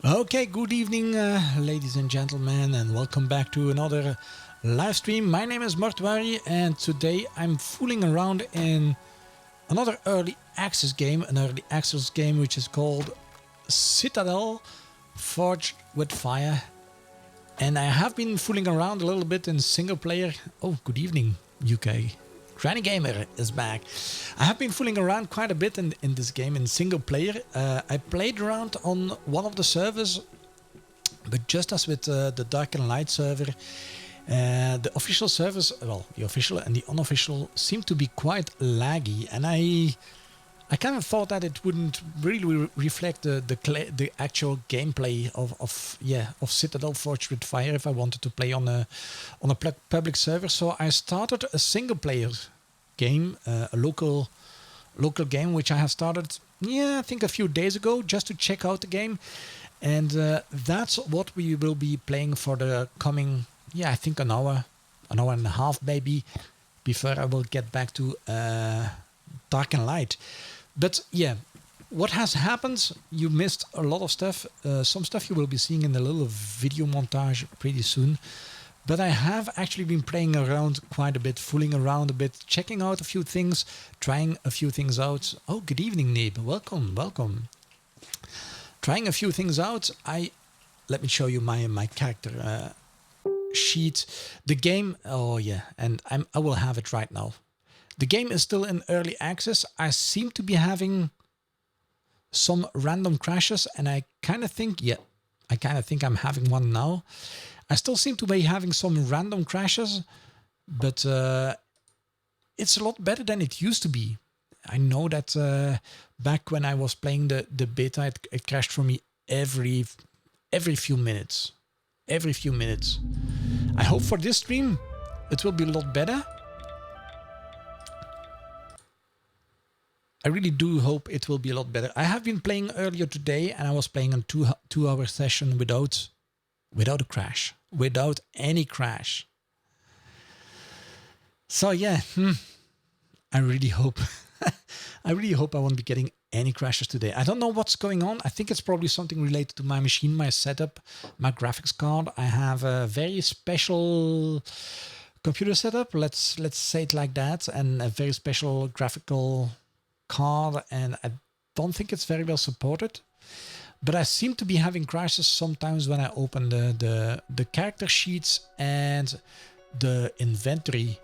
Okay, good evening, ladies and gentlemen, and welcome back to another live stream. My name is Mortuary, and today I'm fooling around in another early access game, which is called Citadel Forged with Fire. And I have been fooling around a little bit in single player. Oh, good evening, UK. Granny Gamer is back. I have been fooling around quite a bit in this game in single player. I played around on one of the servers, but just as with the Dark and Light server, the official servers, well, the official and the unofficial, seem to be quite laggy, and I kind of thought that it wouldn't really reflect the actual gameplay of Citadel Forged with Fire if I wanted to play on a public server. So I started a single player game, a local game which I have started, I think a few days ago, just to check out the game, and that's what we will be playing for the coming, I think an hour and a half maybe, before I will get back to Dark and Light. But yeah, what has happened, you missed a lot of stuff. Some stuff you will be seeing in a little video montage pretty soon. But I have actually been playing around quite a bit, fooling around a bit, checking out a few things, trying a few things out. Oh, good evening, Neeb. Welcome. Trying a few things out. Let me show you my character sheet. The game, and I will have it right now. The game is still in early access. I seem to be having some random crashes, and I kind of think I'm having one now. I still seem to be having some random crashes, but it's a lot better than it used to be. I know that back when I was playing the beta, it crashed for me every few minutes. I hope for this stream it will be a lot better. I really do hope it will be a lot better. I have been playing earlier today, and I was playing a two-hour session without a crash, without any crash. So yeah, I really hope I won't be getting any crashes today. I don't know what's going on. I think it's probably something related to my machine, my setup, my graphics card. I have a very special computer setup, let's say it like that, and a very special graphical card, and I don't think it's very well supported. But I seem to be having crashes sometimes when I open the character sheets and the inventory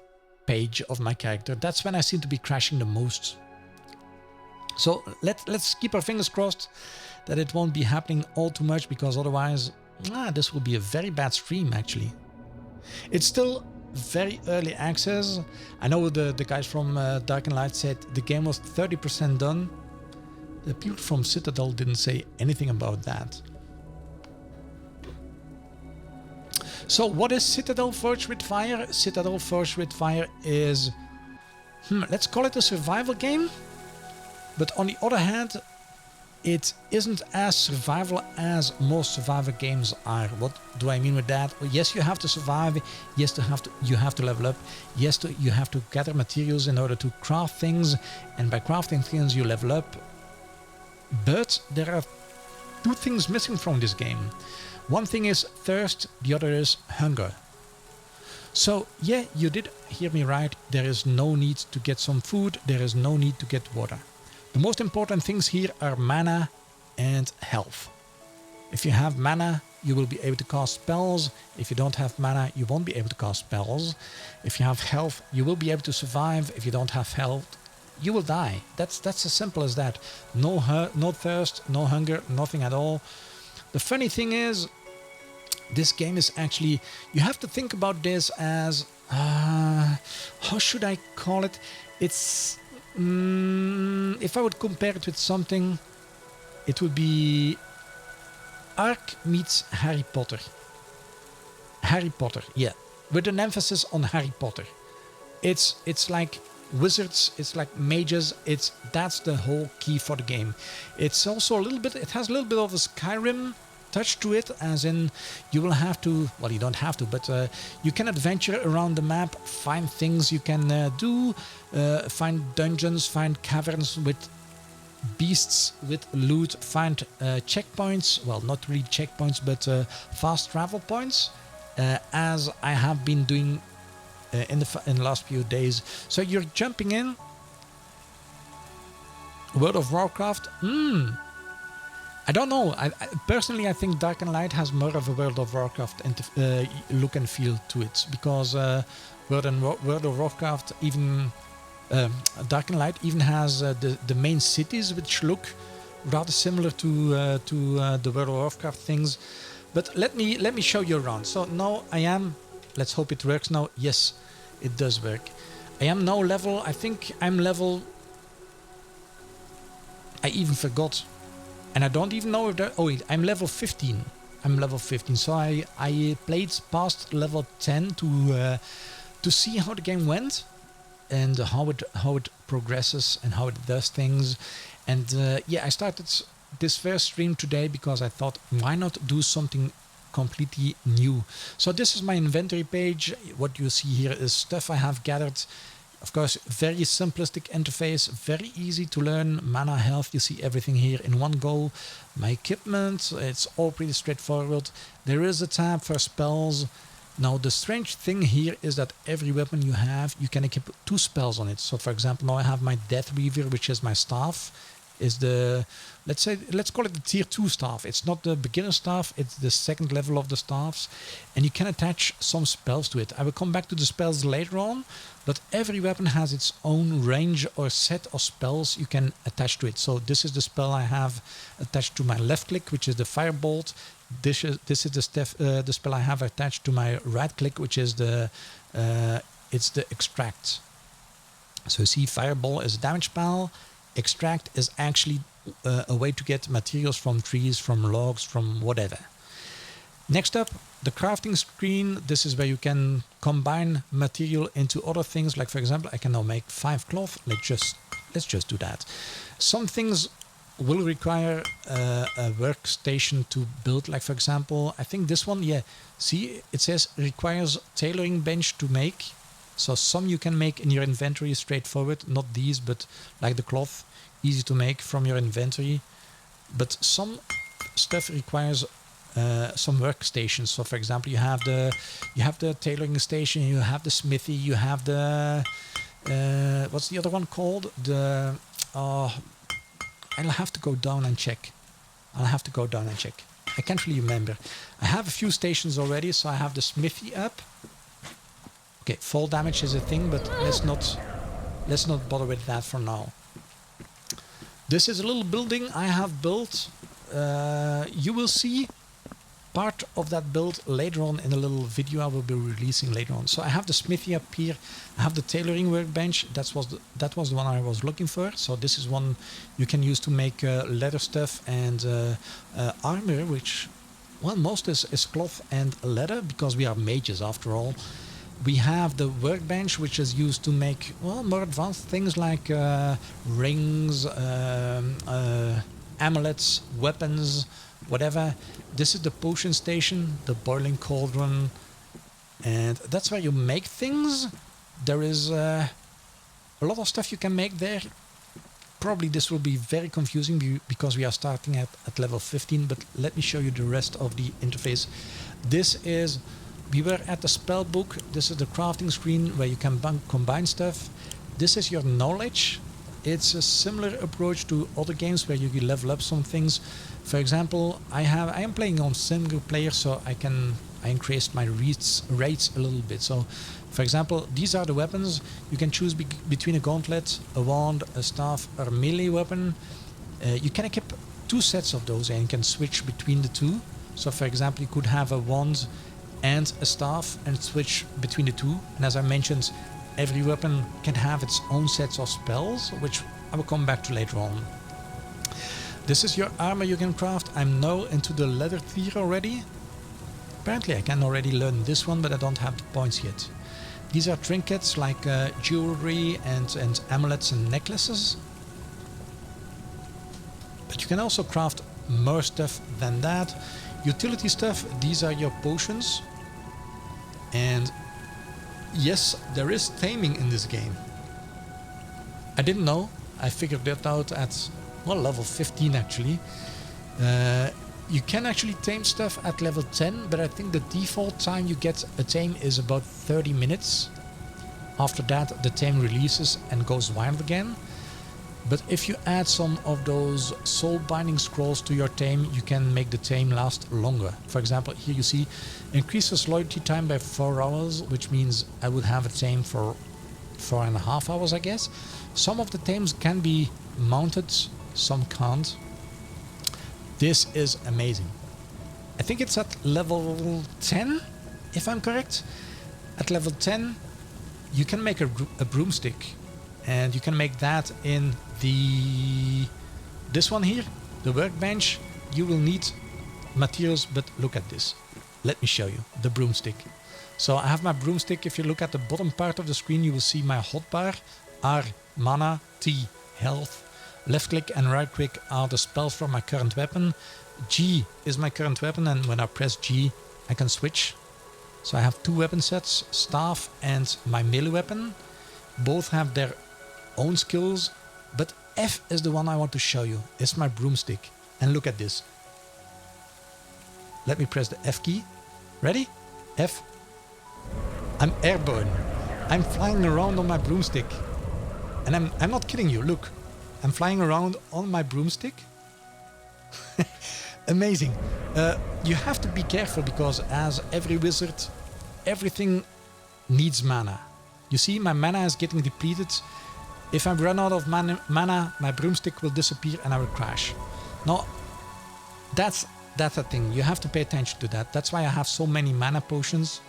page of my character. That's when I seem to be crashing the most. So let's keep our fingers crossed that it won't be happening all too much, because otherwise this will be a very bad stream actually. It's still very early access. I know the guys from Dark and Light said the game was 30% done. The people from Citadel didn't say anything about that. So what is Citadel Forged with Fire? Citadel Forged with Fire is, let's call it a survival game. But on the other hand, it isn't as survival as most survival games are. What do I mean with that? Well, yes, you have to survive. Yes, you have to level up. Yes, you have to gather materials in order to craft things. And by crafting things, you level up. But there are two things missing from this game. One thing is thirst, the other is hunger. So yeah, you did hear me right. There is no need to get some food. There is no need to get water. The most important things here are mana and health. If you have mana, you will be able to cast spells. If you don't have mana, you won't be able to cast spells. If you have health, you will be able to survive. If you don't have health, you will die. That's as simple as that. No thirst, no hunger, nothing at all. The funny thing is, this game is actually, you have to think about this as, how should I call it? It's, if I would compare it with something, it would be Ark meets Harry Potter. Harry Potter, yeah, with an emphasis on Harry Potter. It's like wizards, it's like mages, that's the whole key for the game. It's also it has a little bit of a Skyrim touch to it, as in you will have to, well, you don't have to, but you can adventure around the map, find things you can do, find dungeons, find caverns with beasts with loot, find checkpoints. Well, not really checkpoints, but fast travel points, as I have been doing in the last few days. So you're jumping in. World of Warcraft. I don't know. Personally, I think Dark and Light has more of a World of Warcraft look and feel to it, because World of Warcraft, even Dark and Light, even has the main cities which look rather similar to the World of Warcraft things. But let me show you around. So now I am. Let's hope it works now. Yes, it does work. I am now level. I think I'm level. I even forgot. And I don't even know if there... Oh, wait, I'm level 15. I'm level 15. So I played past level 10 to see how the game went and how it progresses and how it does things. And yeah, I started this first stream today because I thought, why not do something completely new? So this is my inventory page. What you see here is stuff I have gathered. Of course, very simplistic interface, very easy to learn. Mana, health, you see everything here in one go. My equipment, it's all pretty straightforward. There is a tab for spells. Now, the strange thing here is that every weapon you have, you can equip 2 spells on it. So, for example, now I have my Death Weaver, which is my staff. Is the, let's call it the tier 2 staff. It's not the beginner staff, it's the second level of the staffs, and you can attach some spells to it. I will come back to the spells later on, but every weapon has its own range or set of spells you can attach to it. So this is the spell I have attached to my left click, which is the Firebolt. This is the spell I have attached to my right click, which is it's the Extract. So you see, Fireball is a damage spell. Extract is actually a way to get materials from trees, from logs, from whatever. Next up, the crafting screen. This is where you can combine material into other things. Like, for example, I can now make 5 cloth. Let's just do that. Some things will require a workstation to build. Like, for example, I think this one, yeah. See, it says requires tailoring bench to make. So some you can make in your inventory straightforward, not these, but like the cloth, easy to make from your inventory. But some stuff requires some workstations. So, for example, you have the tailoring station, you have the smithy, you have the what's the other one called? I'll have to go down and check. I can't really remember. I have a few stations already, so I have the smithy up. Okay, fall damage is a thing, but let's not bother with that for now. This is a little building I have built. You will see part of that build later on in a little video I will be releasing later on. So I have the smithy up here. I have the tailoring workbench. That was the one I was looking for. So this is one you can use to make leather stuff and armor, which, well, most is cloth and leather because we are mages after all. We have the workbench, which is used to make, well, more advanced things like rings, amulets, weapons, whatever. This is the potion station, the boiling cauldron, and that's where you make things. There is a lot of stuff you can make there. Probably this will be very confusing because we are starting at level 15, but let me show you the rest of the interface. We were at the spell book. This is the crafting screen where you can combine stuff. This is your knowledge. It's a similar approach to other games where you level up some things. For example, I am playing on single player, so I increased my rates a little bit. So, for example, these are the weapons. You can choose between a gauntlet, a wand, a staff, or a melee weapon. You can equip 2 sets of those and you can switch between the 2. So, for example, you could have a wand and a staff and switch between the 2. And as I mentioned, every weapon can have its own sets of spells, which I will come back to later on. This is your armor you can craft. I'm now into the leather tier already. Apparently I can already learn this one, but I don't have the points yet. These are trinkets like jewelry and amulets and necklaces. But you can also craft more stuff than that. Utility stuff, these are your potions. And yes, there is taming in this game. I didn't know. I figured that out at well, level 15 actually. You can actually tame stuff at level 10, but I think the default time you get a tame is about 30 minutes. After that, the tame releases and goes wild again. But if you add some of those soul binding scrolls to your tame, you can make the tame last longer. For example, here you see increases loyalty time by 4 hours, which means I would have a tame for 4.5 hours, I guess. Some of the tames can be mounted, some can't. This is amazing. I think it's at level 10, if I'm correct. At level 10, you can make a broomstick. And you can make that in this one here, the workbench. You will need materials, but look at this. Let me show you the broomstick. So I have my broomstick. If you look at the bottom part of the screen, you will see my hotbar. R, mana, T, health. Left click and right click are the spells for my current weapon. G is my current weapon, and when I press G, I can switch. So I have 2 weapon sets, staff and my melee weapon. Both have their own skills, but F is the one I want to show you. It's my broomstick. And look at this. Let me press the F key. Ready? F. I'm airborne. I'm flying around on my broomstick. And I'm not kidding you. Look. I'm flying around on my broomstick. Amazing. You have to be careful because as every wizard, everything needs mana. You see, my mana is getting depleted. If I run out of mana, my broomstick will disappear and I will crash. Now, that's a thing. You have to pay attention to that. That's why I have so many mana potions.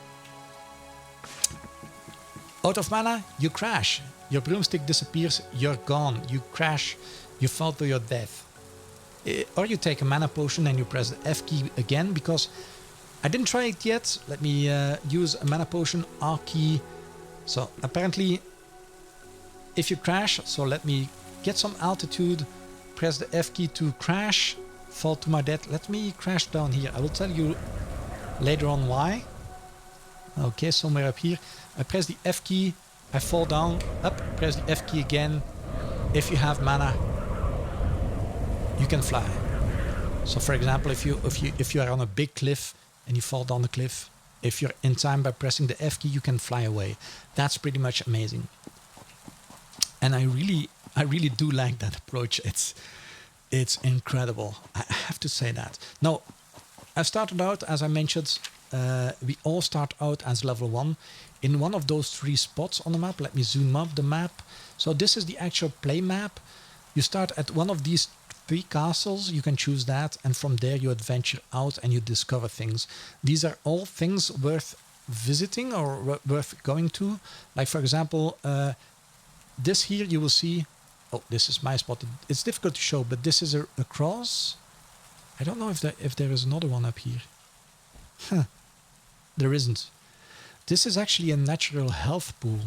Out of mana, you crash. Your broomstick disappears, you're gone. You crash, you fall to your death. Or you take a mana potion and you press the F key again, because I didn't try it yet. Let me use a mana potion, R key. So apparently, if you crash, so let me get some altitude, press the F key to crash, fall to my death. Let me crash down here. I will tell you later on why. Okay, somewhere up here. I press the F key, I fall down, up, press the F key again. If you have mana, you can fly. So for example, if you are on a big cliff and you fall down the cliff, if you're in time by pressing the F key, you can fly away. That's pretty much amazing. And I really do like that approach. It's incredible. I have to say that. Now, I started out, as I mentioned, we all start out as level 1 in one of those 3 spots on the map. Let me zoom up the map. So this is the actual play map. You start at one of these 3 castles. You can choose that, and from there you adventure out and you discover things. These are all things worth visiting or worth going to. Like for example, this here you will see. Oh, this is my spot. It's difficult to show, but this is a cross. I don't know if there is another one up here. Huh. There isn't. This is actually a natural health pool.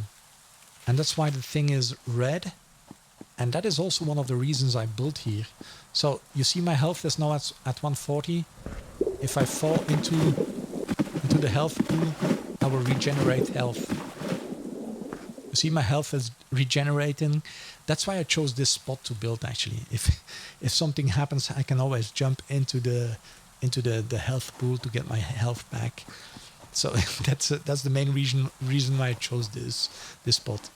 And that's why the thing is red. And that is also one of the reasons I built here. So you see my health is now at 140. If I fall into the health pool, I will regenerate health. You see my health is regenerating. That's why I chose this spot to build actually. If something happens, I can always jump into the health pool to get my health back. So that's the main reason why I chose this spot.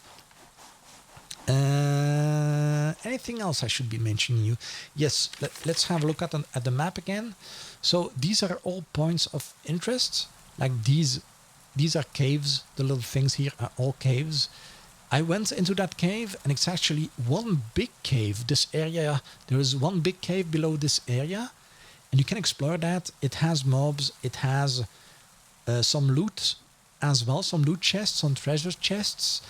Anything else I should be mentioning you? Yes, let's have a look at the map again. So these are all points of interest. Like these are caves. The little things here are all caves. I went into that cave and it's actually one big cave. This area, there is one big cave below this area. And you can explore that. It has mobs. It has some loot as well. Some loot chests, some treasure chests.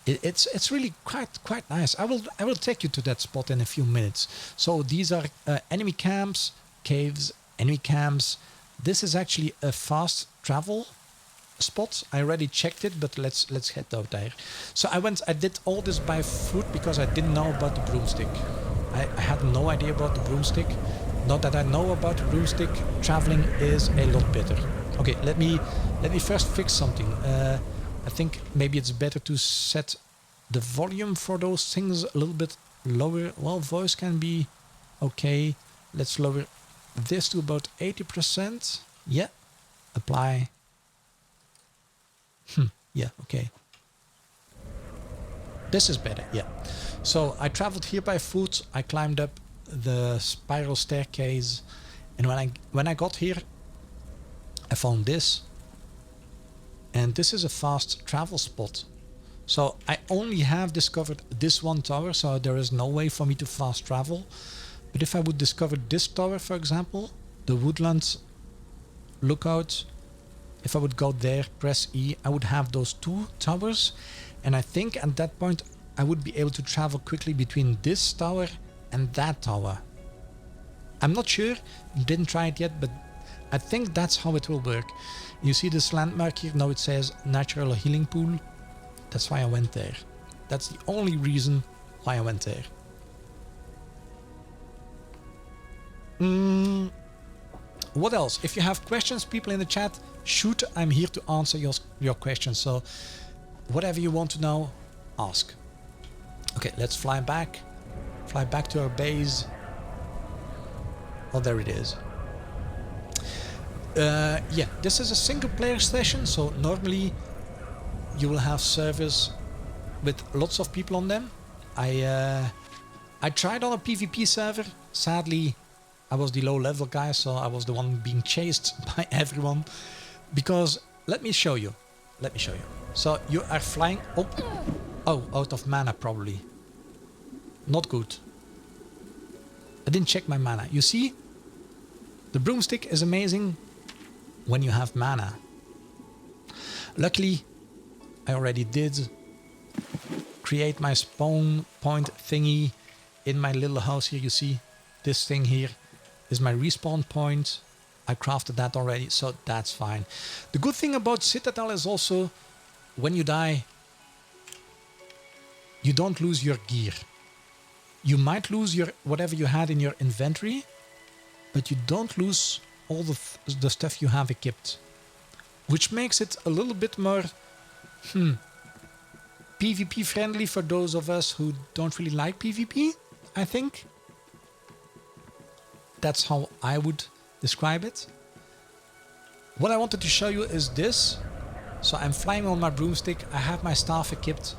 It's really quite nice. I will take you to that spot in a few minutes. So these are enemy camps, caves, enemy camps. This is actually a fast travel spot. I already checked it, but let's head out there. So I did all this by foot because I didn't know about the broomstick. I had no idea about the broomstick. Now that I know about the broomstick, traveling is a lot better. Okay, let me first fix something. I think maybe it's better to set the volume for those things a little bit lower, well, voice can be okay. Let's lower this to about 80%. Yeah, apply. Yeah, okay. This is better, yeah. So I traveled here by foot. I climbed up the spiral staircase, and when I got here, I found this, and this is a fast travel spot. So I only have discovered this one tower, so there is no way for me to fast travel. But if I would discover this tower, for example, the woodland lookout, if I would go there, press E, I would have those two towers. And I think at that point I would be able to travel quickly between this tower and that tower. I'm not sure, didn't try it yet, but I think that's how it will work. You see this landmark here, now it says natural healing pool. That's why I went there. That's the only reason why I went there. What else? If you have questions, people in the chat, shoot, I'm here to answer your questions. So whatever you want to know, ask. Okay, let's fly back to our base. Oh, there it is. Yeah, this is a single player session, so normally you will have servers with lots of people on them. I tried on a PvP server. Sadly, I was the low level guy, so I was the one being chased by everyone. Because, let me show you. So you are flying up. Oh, out of mana probably. Not good. I didn't check my mana. You see? The broomstick is amazing when you have mana. Luckily, I already did create my spawn point thingy in my little house here. You see, this thing here is my respawn point. I crafted that already, so that's fine. The good thing about Citadel is also when you die, you don't lose your gear. You might lose your whatever you had in your inventory, but you don't lose all the stuff you have equipped, which makes it a little bit more PvP friendly for those of us who don't really like PvP, I think. That's how I would describe it. What I wanted to show you is this. So I'm flying on my broomstick, I have my staff equipped.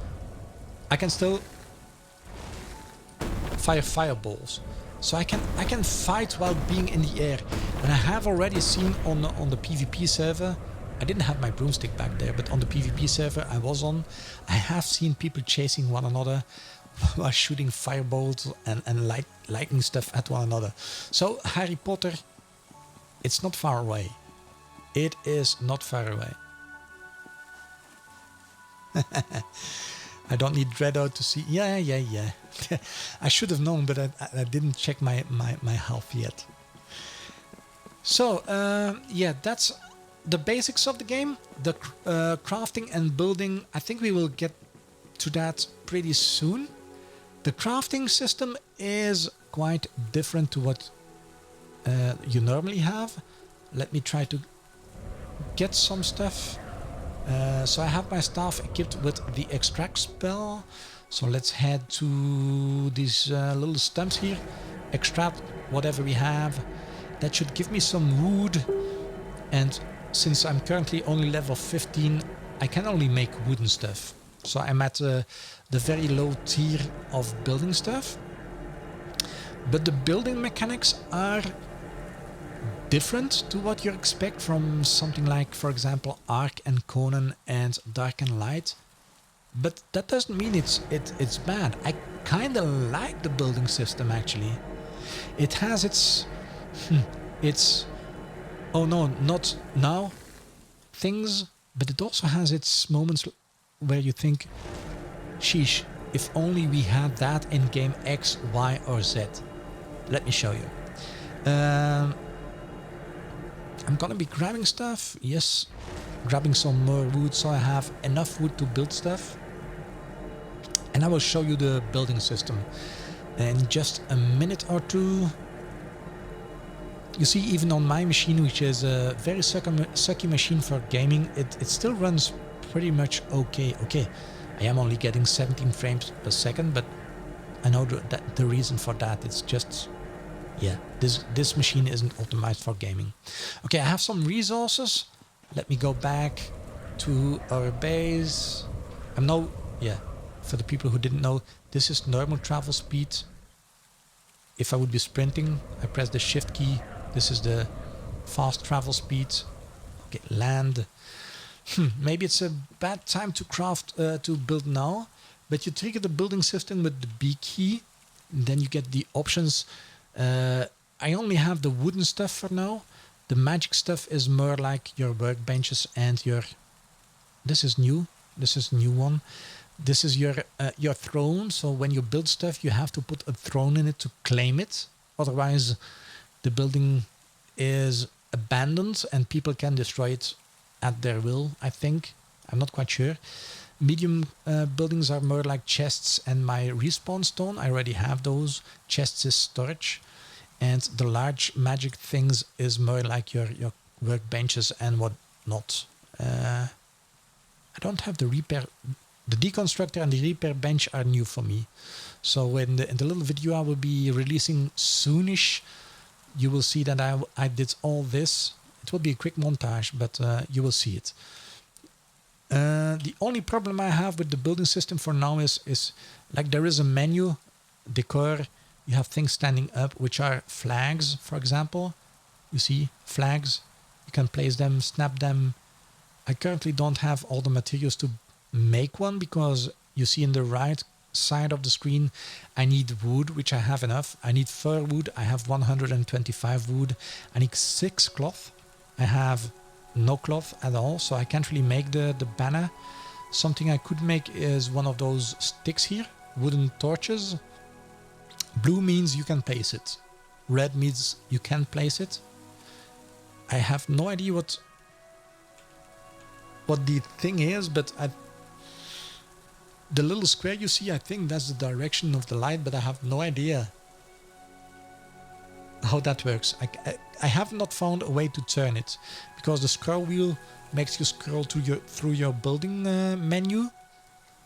I can still fire fireballs. So I can fight while being in the air. And I have already seen on the PvP server, I didn't have my broomstick back there, but on the PvP server I was on, I have seen people chasing one another while shooting fireballs and lightning stuff at one another. So Harry Potter, it's not far away. It is not far away. I don't need Dreadout to see. Yeah. I should have known, but I didn't check my health yet. So, yeah, that's the basics of the game. The crafting and building, I think we will get to that pretty soon. The crafting system is quite different to what you normally have. Let me try to get some stuff. So I have my staff equipped with the extract spell. So let's head to these little stumps here. Extract whatever we have. That should give me some wood. And since I'm currently only level 15, I can only make wooden stuff. So I'm at the very low tier of building stuff. But the building mechanics are different to what you expect from something like, for example, Ark and Conan and Dark and Light. But that doesn't mean it's bad. I kind of like the building system actually. It has its oh no, not now things, but it also has its moments where you think, sheesh, if only we had that in game X, Y or Z. Let me show you. I'm gonna be grabbing stuff, yes, grabbing some more wood so I have enough wood to build stuff. And I will show you the building system in just a minute or two. You see, even on my machine, which is a very sucky machine for gaming, it still runs pretty much okay. Okay, I am only getting 17 frames per second, but I know that the reason for that. It's just, yeah, this machine isn't optimized for gaming. Okay, I have some resources. Let me go back to our base. I'm now, yeah, for the people who didn't know, this is normal travel speed. If I would be sprinting, I press the shift key. This is the fast travel speed. Okay, land. Maybe it's a bad time to craft, to build now, but you trigger the building system with the B key. And then you get the options. I only have the wooden stuff for now. The magic stuff is more like your workbenches and your... This is new. This is a new one. This is your throne. So when you build stuff, you have to put a throne in it to claim it. Otherwise, the building is abandoned and people can destroy it at their will, I think. I'm not quite sure. Medium buildings are more like chests and my respawn stone. I already have those. Chests is storage. And the large magic things is more like your workbenches and whatnot. I don't have the repair... The deconstructor and the repair bench are new for me. So in the little video I will be releasing soonish, you will see that I did all this. It will be a quick montage, but you will see it. The only problem I have with the building system for now is like there is a menu, decor, you have things standing up, which are flags, for example. You see, flags. You can place them, snap them. I currently don't have all the materials to make one because you see in the right side of the screen I need wood, which I have enough. I need fir wood. I have 125 wood. I need 6 cloth. I have no cloth at all, so I can't really make the banner. Something I could make is one of those sticks here, wooden torches. Blue means you can place it. Red means you can place it. I have no idea what the thing is, but the little square you see, I think that's the direction of the light, but I have no idea how that works. I have not found a way to turn it because the scroll wheel makes you scroll through your building menu,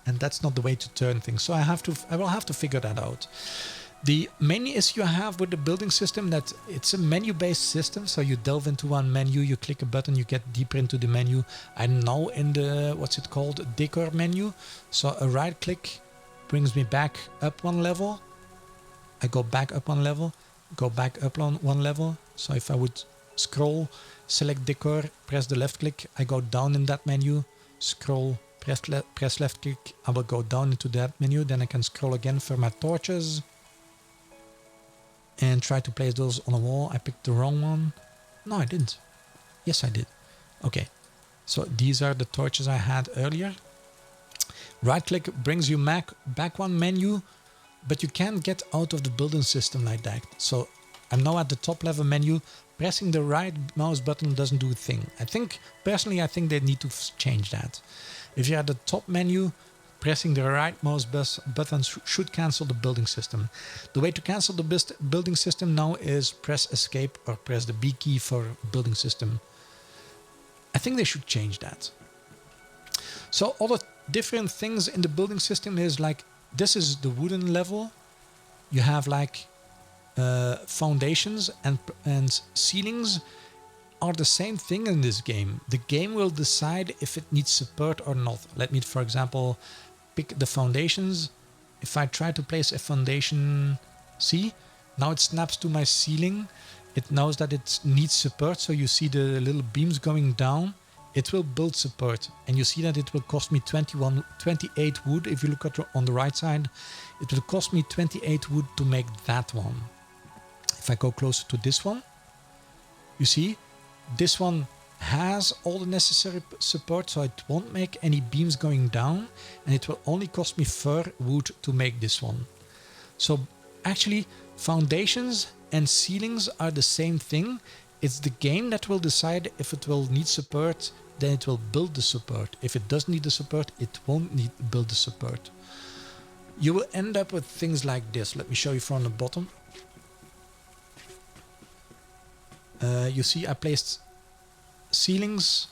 and that's not the way to turn things. So I will have to figure that out. The main issue I have with the building system that it's a menu-based system. So you delve into one menu, you click a button, you get deeper into the menu. I'm now in the, what's it called, decor menu. So a right click brings me back up one level. I go back up one level, go back up on one level. So if I would scroll, select decor, press the left click, I go down in that menu, scroll, press left click, I will go down into that menu. Then I can scroll again for my torches and try to place those on a wall. I picked the wrong one. No, I didn't. Yes, I did. Okay, so these are the torches I had earlier. Right click brings you back one menu, but you can't get out of the building system like that. So I'm now at the top level menu. Pressing the right mouse button doesn't do a thing. Personally, I think they need to change that. If you're at the top menu, pressing the right mouse button should cancel the building system. The way to cancel the building system now is press escape or press the B key for building system. I think they should change that. So all the different things in the building system is like, this is the wooden level. You have like foundations and ceilings are the same thing in this game. The game will decide if it needs support or not. Let me, for example, pick the foundations. If I try to place a foundation, see, now it snaps to my ceiling. It knows that it needs support, so you see the little beams going down. It will build support, and you see that it will cost me 28 wood. If you look at on the right side, it will cost me 28 wood to make that one. If I go closer to this one, you see, this one has all the necessary support, so it won't make any beams going down, and it will only cost me 4 wood to make this one. So actually, foundations and ceilings are the same thing. It's the game that will decide if it will need support, then it will build the support. If it doesn't need the support, it won't need to build the support. You will end up with things like this. Let me show you from the bottom. You see I placed ceilings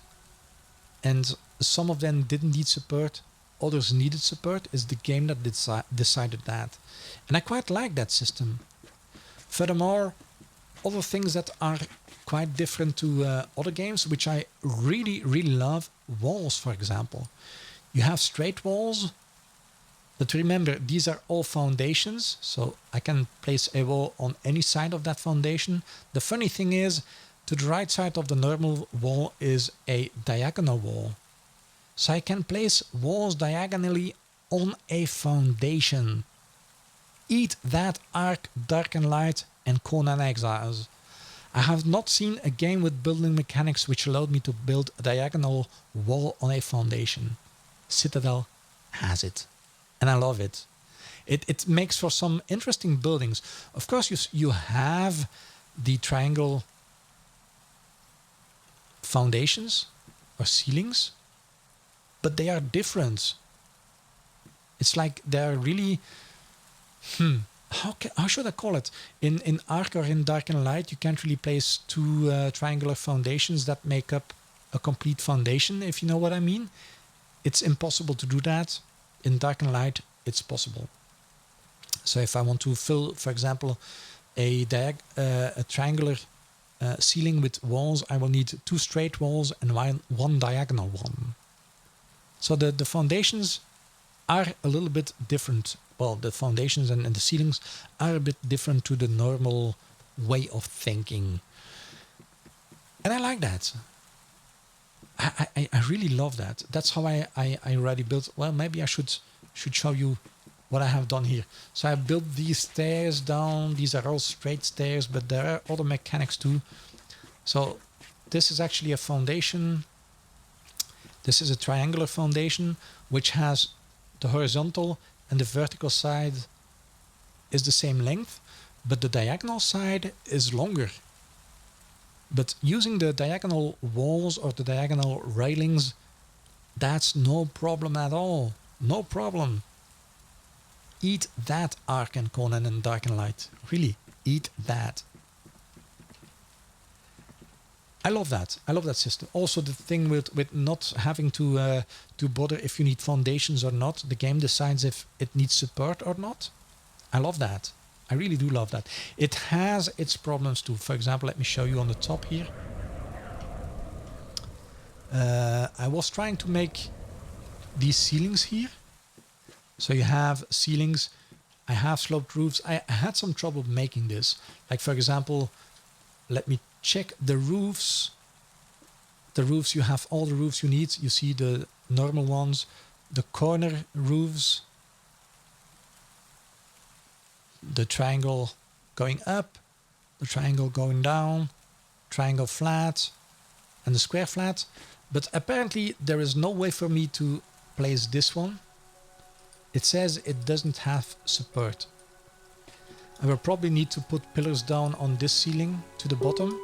and some of them didn't need support. others needed support. It's the game that decided that. And I quite like that system. Furthermore, other things that are quite different to other games, which I really, really love, walls, for example. You have straight walls, but remember, these are all foundations, so I can place a wall on any side of that foundation. The funny thing is, to the right side of the normal wall is a diagonal wall. So I can place walls diagonally on a foundation. Eat that, Ark, Dark and Light, and Conan Exiles. I have not seen a game with building mechanics which allowed me to build a diagonal wall on a foundation. Citadel has it. And I love it. It makes for some interesting buildings. Of course, you have the triangle foundations or ceilings, but they are different. It's like they're really... How should I call it? In Ark or in Dark and Light, you can't really place two triangular foundations that make up a complete foundation, if you know what I mean. It's impossible to do that. In Dark and Light, it's possible. So if I want to fill, for example, a triangular ceiling with walls, I will need two straight walls and one diagonal one. So the foundations are a little bit different. Well, the foundations and the ceilings are a bit different to the normal way of thinking. And I like that. I really love that. That's how I already built. Well, maybe I should show you what I have done here. So I built these stairs down. These are all straight stairs, but there are other mechanics too. So this is actually a foundation. This is a triangular foundation, which has the horizontal and the vertical side is the same length, but the diagonal side is longer. But using the diagonal walls or the diagonal railings, that's no problem at all. No problem. Eat that, Ark and Conan and Dark and Light. Really, eat that. I love that. I love that system. Also, the thing with not having to bother if you need foundations or not. The game decides if it needs support or not. I love that. I really do love that. It has its problems too. For example, let me show you on the top here. I was trying to make these ceilings here. So you have ceilings. I have sloped roofs. I had some trouble making this. Like, for example, let me check the roofs. The roofs, you have all the roofs you need. You see the normal ones, the corner roofs, the triangle going up, the triangle going down, triangle flat, and the square flat. But apparently there is no way for me to place this one. It says it doesn't have support. I will probably need to put pillars down on this ceiling to the bottom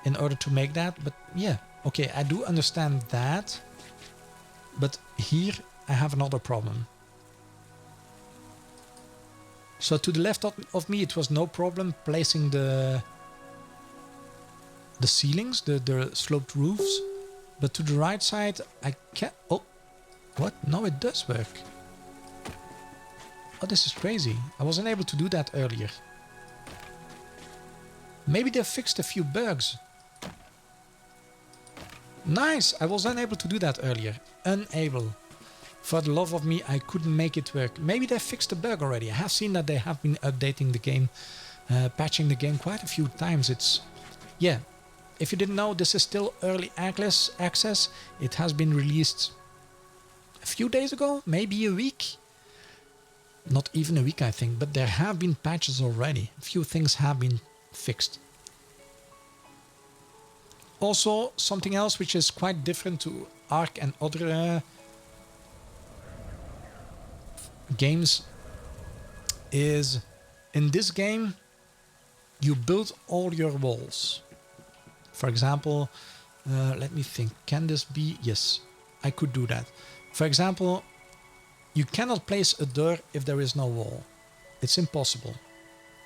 in order to make that. But yeah, okay, I do understand that. But here I have another problem. So to the left of me, it was no problem placing the ceilings, the sloped roofs. But to the right side, I can't... Oh, what? No, it does work. Oh, this is crazy. I wasn't able to do that earlier. Maybe they fixed a few bugs. Nice! I was unable to do that earlier. Unable. For the love of me, I couldn't make it work. Maybe they fixed the bug already. I have seen that they have been updating the game, patching the game quite a few times. It's... Yeah. If you didn't know, this is still early access. It has been released a few days ago, maybe a week. Not even a week, I think, but there have been patches already. A few things have been fixed. Also, something else which is quite different to Ark and other games is in this game you build all your walls. For example, let me think. Can this be? Yes, I could do that. For example, you cannot place a door if there is no wall. It's impossible.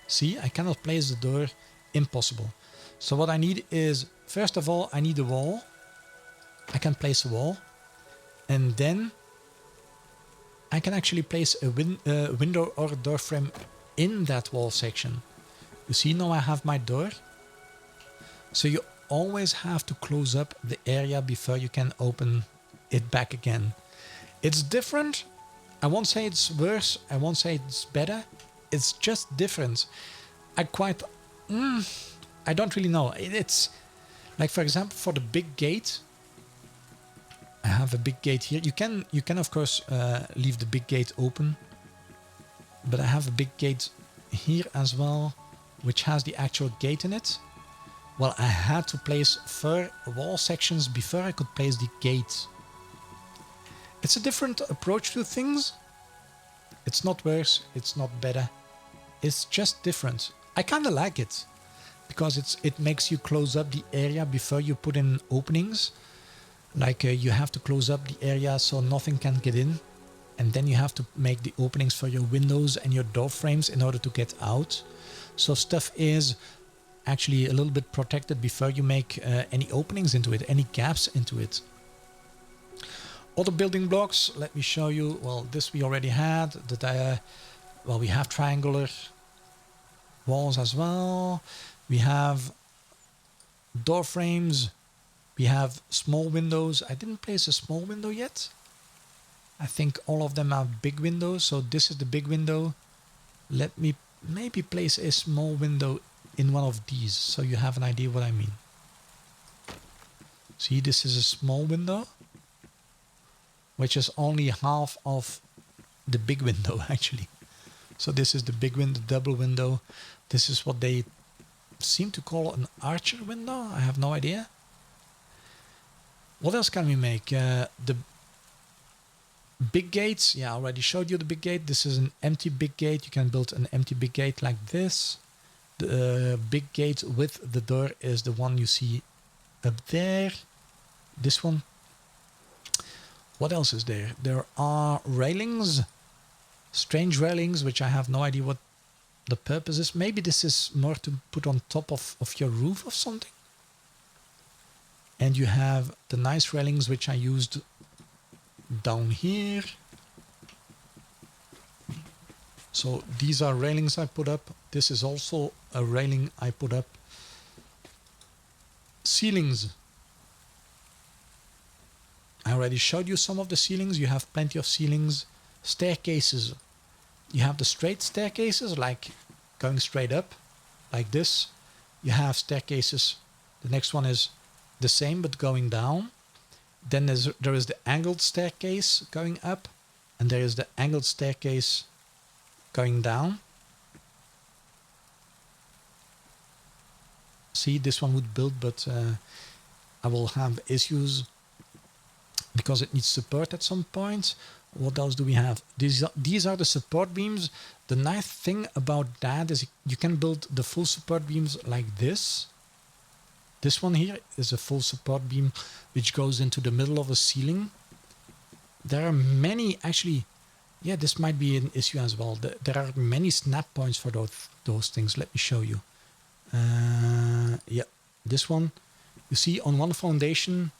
See, I cannot place the door. Impossible. So what I need is, first of all, I need a wall. I can place a wall. And then I can actually place a window or a door frame in that wall section. You see now I have my door. So you always have to close up the area before you can open it back again. It's different. I won't say it's worse. I won't say it's better. It's just different. I don't really know. It's like, for example, for the big gate. I have a big gate here. You can of course leave the big gate open. But I have a big gate here as well, which has the actual gate in it. Well, I had to place 4 wall sections before I could place the gate. It's a different approach to things. It's not worse, it's not better. It's just different. I kind of like it because it makes you close up the area before you put in openings. Like you have to close up the area so nothing can get in. And then you have to make the openings for your windows and your door frames in order to get out. So stuff is actually a little bit protected before you make any openings into it, any gaps into it. Other building blocks, let me show you. Well, this we already had. Well, we have triangular walls as well. We have door frames. We have small windows. I didn't place a small window yet. I think all of them are big windows. So this is the big window. Let me maybe place a small window in one of these so you have an idea what I mean. See, this is a small window, which is only half of the big window actually. So this is the big window, double window. This is what they seem to call an archer window. I have no idea. What else can we make? The big gates. Yeah, I already showed you the big gate. This is an empty big gate. You can build an empty big gate like this. The big gate with the door is the one you see up there. This one. What else is there? There are railings. Strange railings, which I have no idea what the purpose is. Maybe this is more to put on top of your roof or something. And you have the nice railings, which I used down here. So these are railings I put up. This is also a railing I put up. Ceilings. I already showed you some of the ceilings. You have plenty of ceilings. Staircases. You have the straight staircases, like going straight up, like this. You have staircases. The next one is the same, but going down. Then there is the angled staircase going up, and there is the angled staircase going down. See, this one would build, but I will have issues because it needs support at some point. What else do we have? These are the support beams. The nice thing about that is you can build the full support beams like this. This one here is a full support beam which goes into the middle of a ceiling. There are many, actually, yeah, this might be an issue as well. There are many snap points for those things. Let me show you. Yeah, this one. You see on one foundation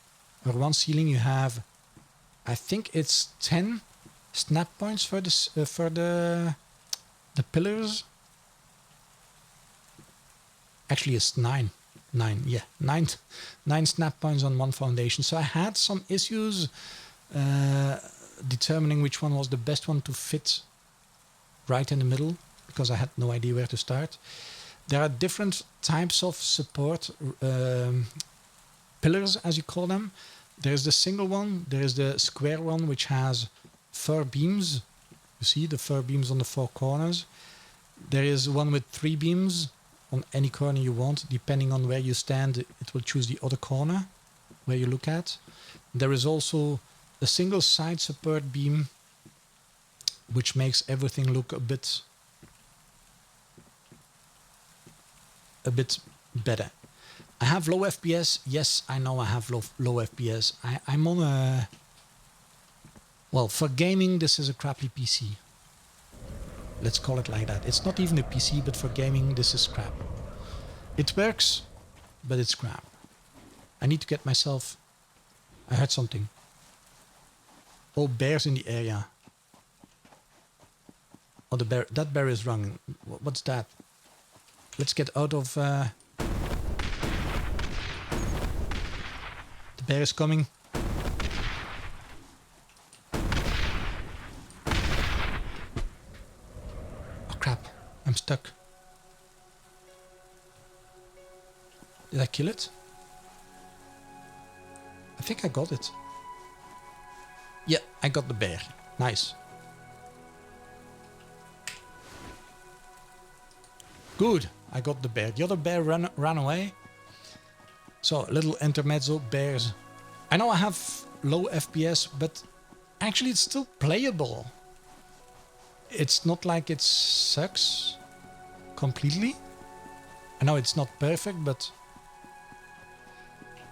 or one ceiling you have, I think it's 10 snap points for this for the pillars. Actually, it's 9. 9, yeah, 9 snap points on one foundation. So I had some issues determining which one was the best one to fit right in the middle because I had no idea where to start. There are different types of support pillars, as you call them. There's the single one, there is the square one, which has 4 beams. You see the 4 beams on the 4 corners. There is one with 3 beams on any corner you want. Depending on where you stand, it will choose the other corner where you look at. There is also a single side support beam, which makes everything look a bit better. I have low FPS. Yes, I know I have low FPS. I'm on a... Well, for gaming, this is a crappy PC. Let's call it like that. It's not even a PC, but for gaming, this is crap. It works, but it's crap. I need to get myself... I heard something. Oh, bears in the area. Oh, the bear. That bear is wrong. What's that? Let's get out of... The bear is coming. Oh crap. I'm stuck. Did I kill it? I think I got it. Yeah, I got the bear. Nice. Good. I got the bear. The other bear ran away. So, a little intermezzo, bears. I know I have low FPS, but actually it's still playable. It's not like it sucks completely. I know it's not perfect, but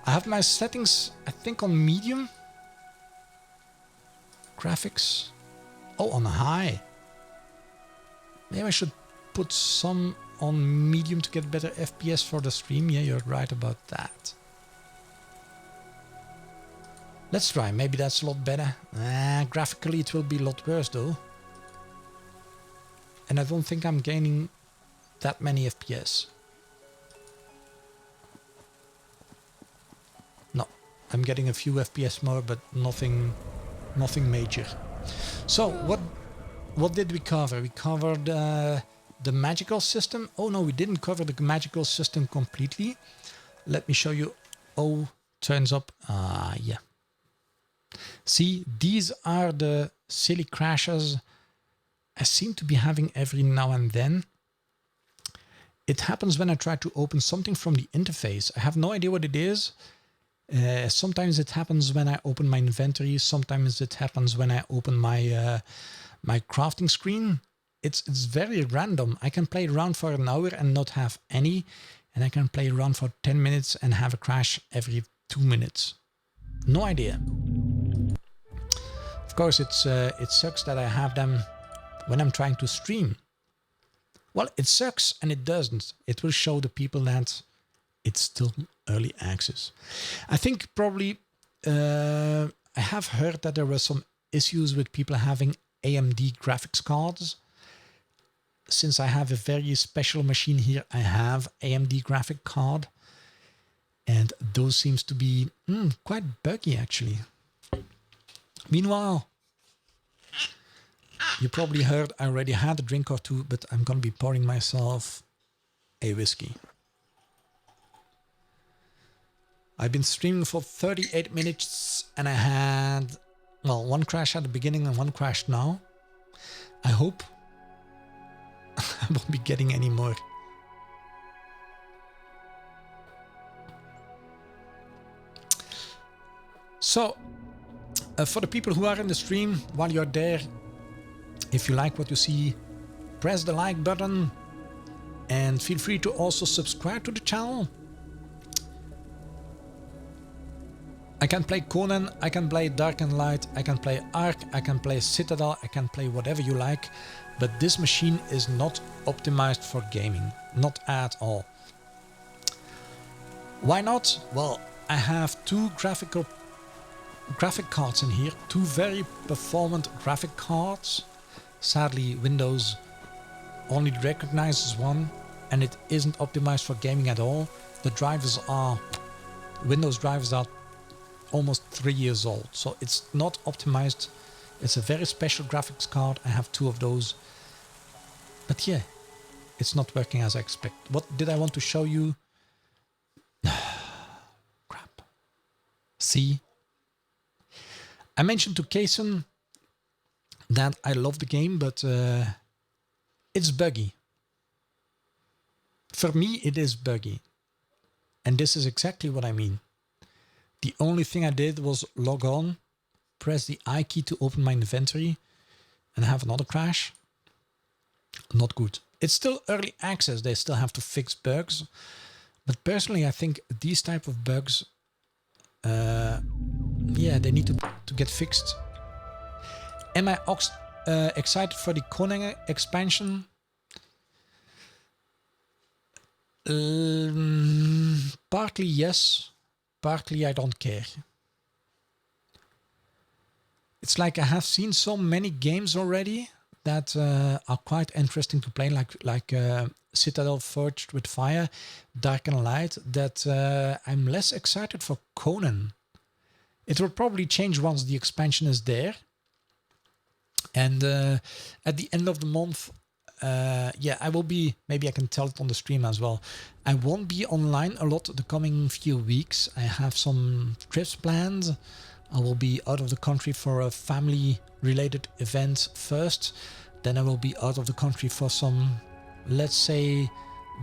I have my settings, I think, on medium. Graphics. Oh, on high. Maybe I should put some on medium to get better FPS for the stream. Yeah, you're right about that. Let's try. Maybe that's a lot better. Graphically it will be a lot worse though. And I don't think I'm gaining that many FPS. No, I'm getting a few FPS more, but nothing major. So what did we cover? We covered the magical system. Oh no, we didn't cover the magical system completely. Let me show you. Oh, turns up. Yeah. See, these are the silly crashes I seem to be having every now and then. It happens when I try to open something from the interface. I have no idea what it is. Sometimes it happens when I open my inventory. Sometimes it happens when I open my my crafting screen. It's very random. I can play around for an hour and not have any, and I can play around for 10 minutes and have a crash every 2 minutes. No idea. Of course, it sucks that I have them when I'm trying to stream. Well, it sucks and it doesn't. It will show the people that it's still early access. I think probably I have heard that there were some issues with people having AMD graphics cards. Since I have a very special machine here, I have AMD graphic card. And those seems to be quite buggy actually. Meanwhile, you probably heard I already had a drink or two, but I'm gonna be pouring myself a whiskey. I've been streaming for 38 minutes and I had, well, one crash at the beginning and one crash now. I hope I won't be getting any more. So, for the people who are in the stream, while you're there, if you like what you see, press the like button and feel free to also subscribe to the channel. I can play Conan, I can play Dark and Light, I can play Ark, I can play Citadel, I can play whatever you like, but this machine is not optimized for gaming, not at all. Why not? Well, I have two graphic cards in here, two very performant graphic cards. Sadly, Windows only recognizes one and it isn't optimized for gaming at all. The drivers are, Windows drivers are almost 3 years old, so it's not optimized. It's a very special graphics card. I have two of those, but yeah, it's not working as I expect. What did I want to show you? Crap. See, I mentioned to Kason that I love the game, but it's buggy. For me, it is buggy, and this is exactly what I mean. The only thing I did was log on, press the I key to open my inventory, and have another crash. Not good. It's still early access. They still have to fix bugs. But personally, I think these type of bugs, yeah, they need to get fixed. Am I excited for the Conan expansion? Partly yes. Partly I don't care. It's like I have seen so many games already that are quite interesting to play, like Citadel Forged with Fire, Dark and Light, that I'm less excited for Conan. It will probably change once the expansion is there. And at the end of the month, yeah, I will be, maybe I can tell it on the stream as well. I won't be online a lot the coming few weeks. I have some trips planned. I will be out of the country for a family-related event first. Then I will be out of the country for some, let's say,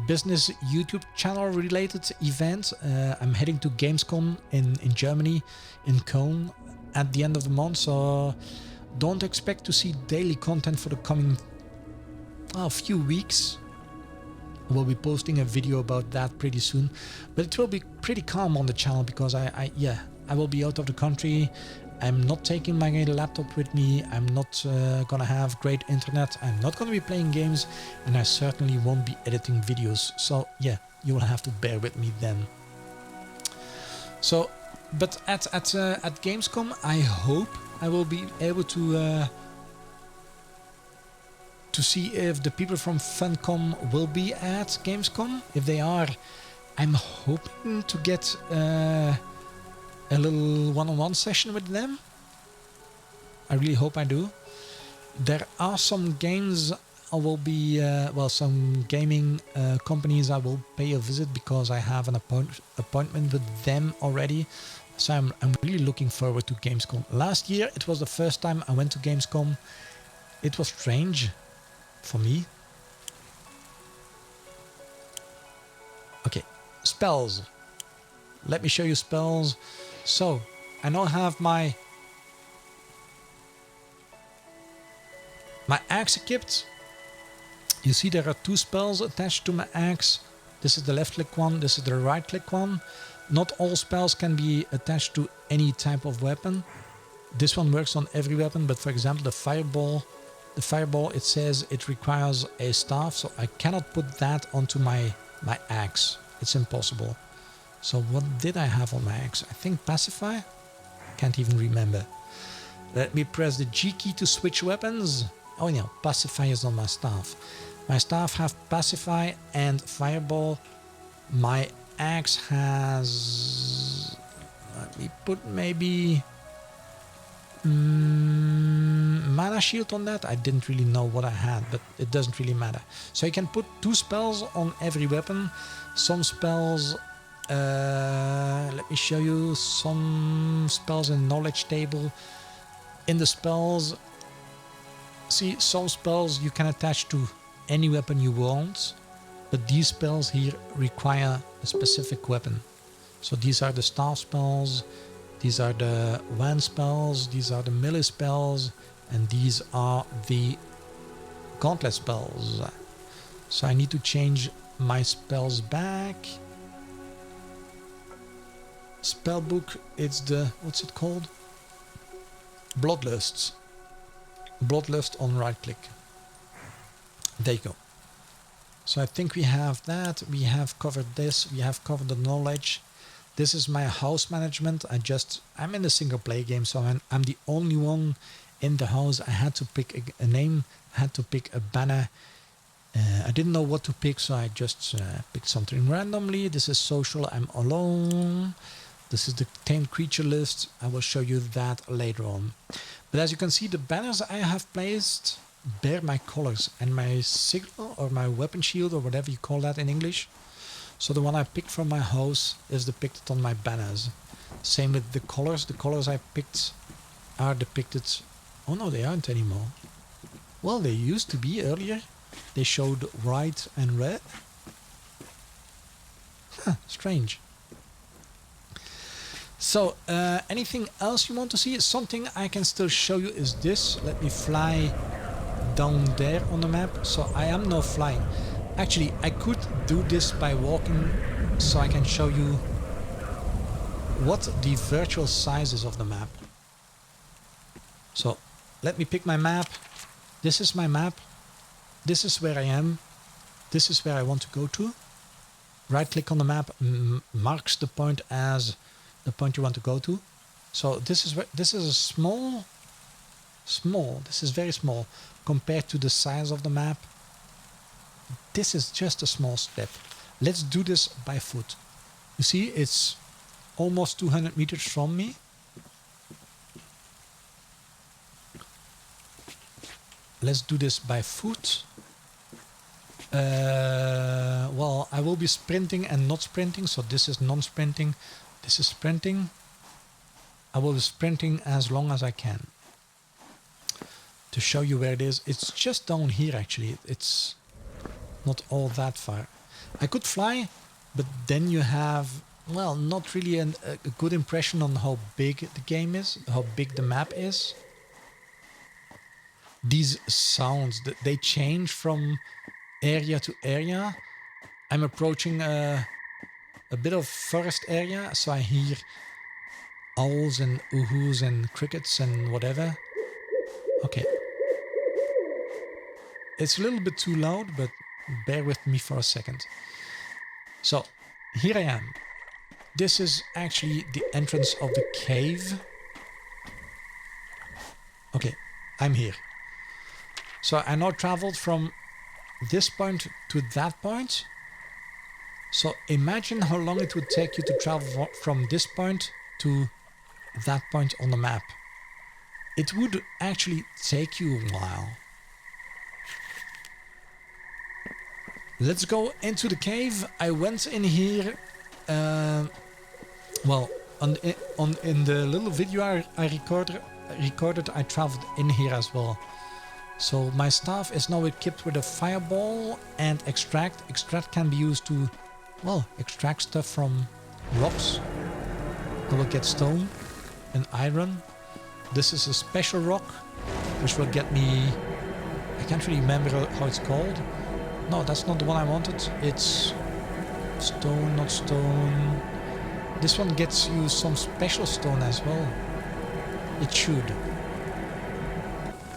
business YouTube channel related event. I'm heading to Gamescom in Germany, in Cologne, at the end of the month. So don't expect to see daily content for the coming few weeks. I will be posting a video about that pretty soon, but it will be pretty calm on the channel because I will be out of the country. I'm not taking my laptop with me. I'm not gonna have great internet. I'm not gonna be playing games, and I certainly won't be editing videos. So yeah, you will have to bear with me then. So, but at Gamescom, I hope I will be able to see if the people from Funcom will be at Gamescom. If they are, I'm hoping to get a little one-on-one session with them. I really hope I do. There are some games I will be, some gaming companies I will pay a visit because I have an appointment with them already. So I'm really looking forward to Gamescom. Last year, it was the first time I went to Gamescom. It was strange for me. Okay, spells. Let me show you spells. So, I now have my axe equipped. You see there are two spells attached to my axe. This is the left click one, this is the right click one. Not all spells can be attached to any type of weapon. This one works on every weapon, but for example the fireball, it says it requires a staff, so I cannot put that onto my axe. It's impossible. So what did I have on my axe? I think pacify? Can't even remember. Let me press the G key to switch weapons. Oh yeah, pacify is on my staff. My staff have pacify and fireball. My axe has... Let me put maybe... mana shield on that. I didn't really know what I had, but it doesn't really matter. So you can put two spells on every weapon. Some spells... let me show you some spells in knowledge table. In the spells, see, some spells you can attach to any weapon you want, but these spells here require a specific weapon. So these are the staff spells, these are the wand spells, these are the melee spells, and these are the gauntlet spells. So I need to change my spells back. Spellbook, it's the, what's it called? Bloodlusts. Bloodlust on right click. There you go. So I think we have that. We have covered this. We have covered the knowledge. This is my house management. I'm in a single play game, so I'm the only one in the house. I had to pick a name. I had to pick a banner. I didn't know what to pick, so I just picked something randomly. This is social. I'm alone. This is the tame creature list. I will show you that later on. But as you can see, the banners I have placed bear my colors and my signal or my weapon shield or whatever you call that in English. So the one I picked from my house is depicted on my banners. Same with the colors. The colors I picked are depicted... Oh no, they aren't anymore. Well, they used to be earlier. They showed white and red. Huh, strange. So, anything else you want to see? Something I can still show you is this. Let me fly down there on the map. So I am now flying. Actually, I could do this by walking, so I can show you what the virtual size is of the map. So, let me pick my map. This is my map. This is where I am. This is where I want to go to. Right click on the map marks the point as the point you want to go to. So this is a small small. This is very small compared to the size of the map. This is just a small step. Let's do this by foot. You see, it's almost 200 meters from me. Let's do this by foot. Well, I will be sprinting and not sprinting, so this is non-sprinting. This is sprinting. I will be sprinting as long as I can. To show you where it is, it's just down here actually. It's not all that far. I could fly, but then you have, well, not really a good impression on how big the game is, how big the map is. These sounds, they change from area to area. I'm approaching a bit of forest area, so I hear owls and uhus and crickets and whatever. Okay. It's a little bit too loud, but bear with me for a second. So, here I am. This is actually the entrance of the cave. Okay, I'm here. So I now traveled from this point to that point. So imagine how long it would take you to travel from this point to that point on the map. It would actually take you a while. Let's go into the cave. I went in here. Well, in the little video I recorded, I traveled in here as well. So my staff is now equipped with a fireball and extract. Extract can be used to, well, extract stuff from rocks. I will get stone and iron. This is a special rock, which will get me, I can't really remember how it's called. No, that's not the one I wanted. It's stone, not stone. This one gets you some special stone as well. It should.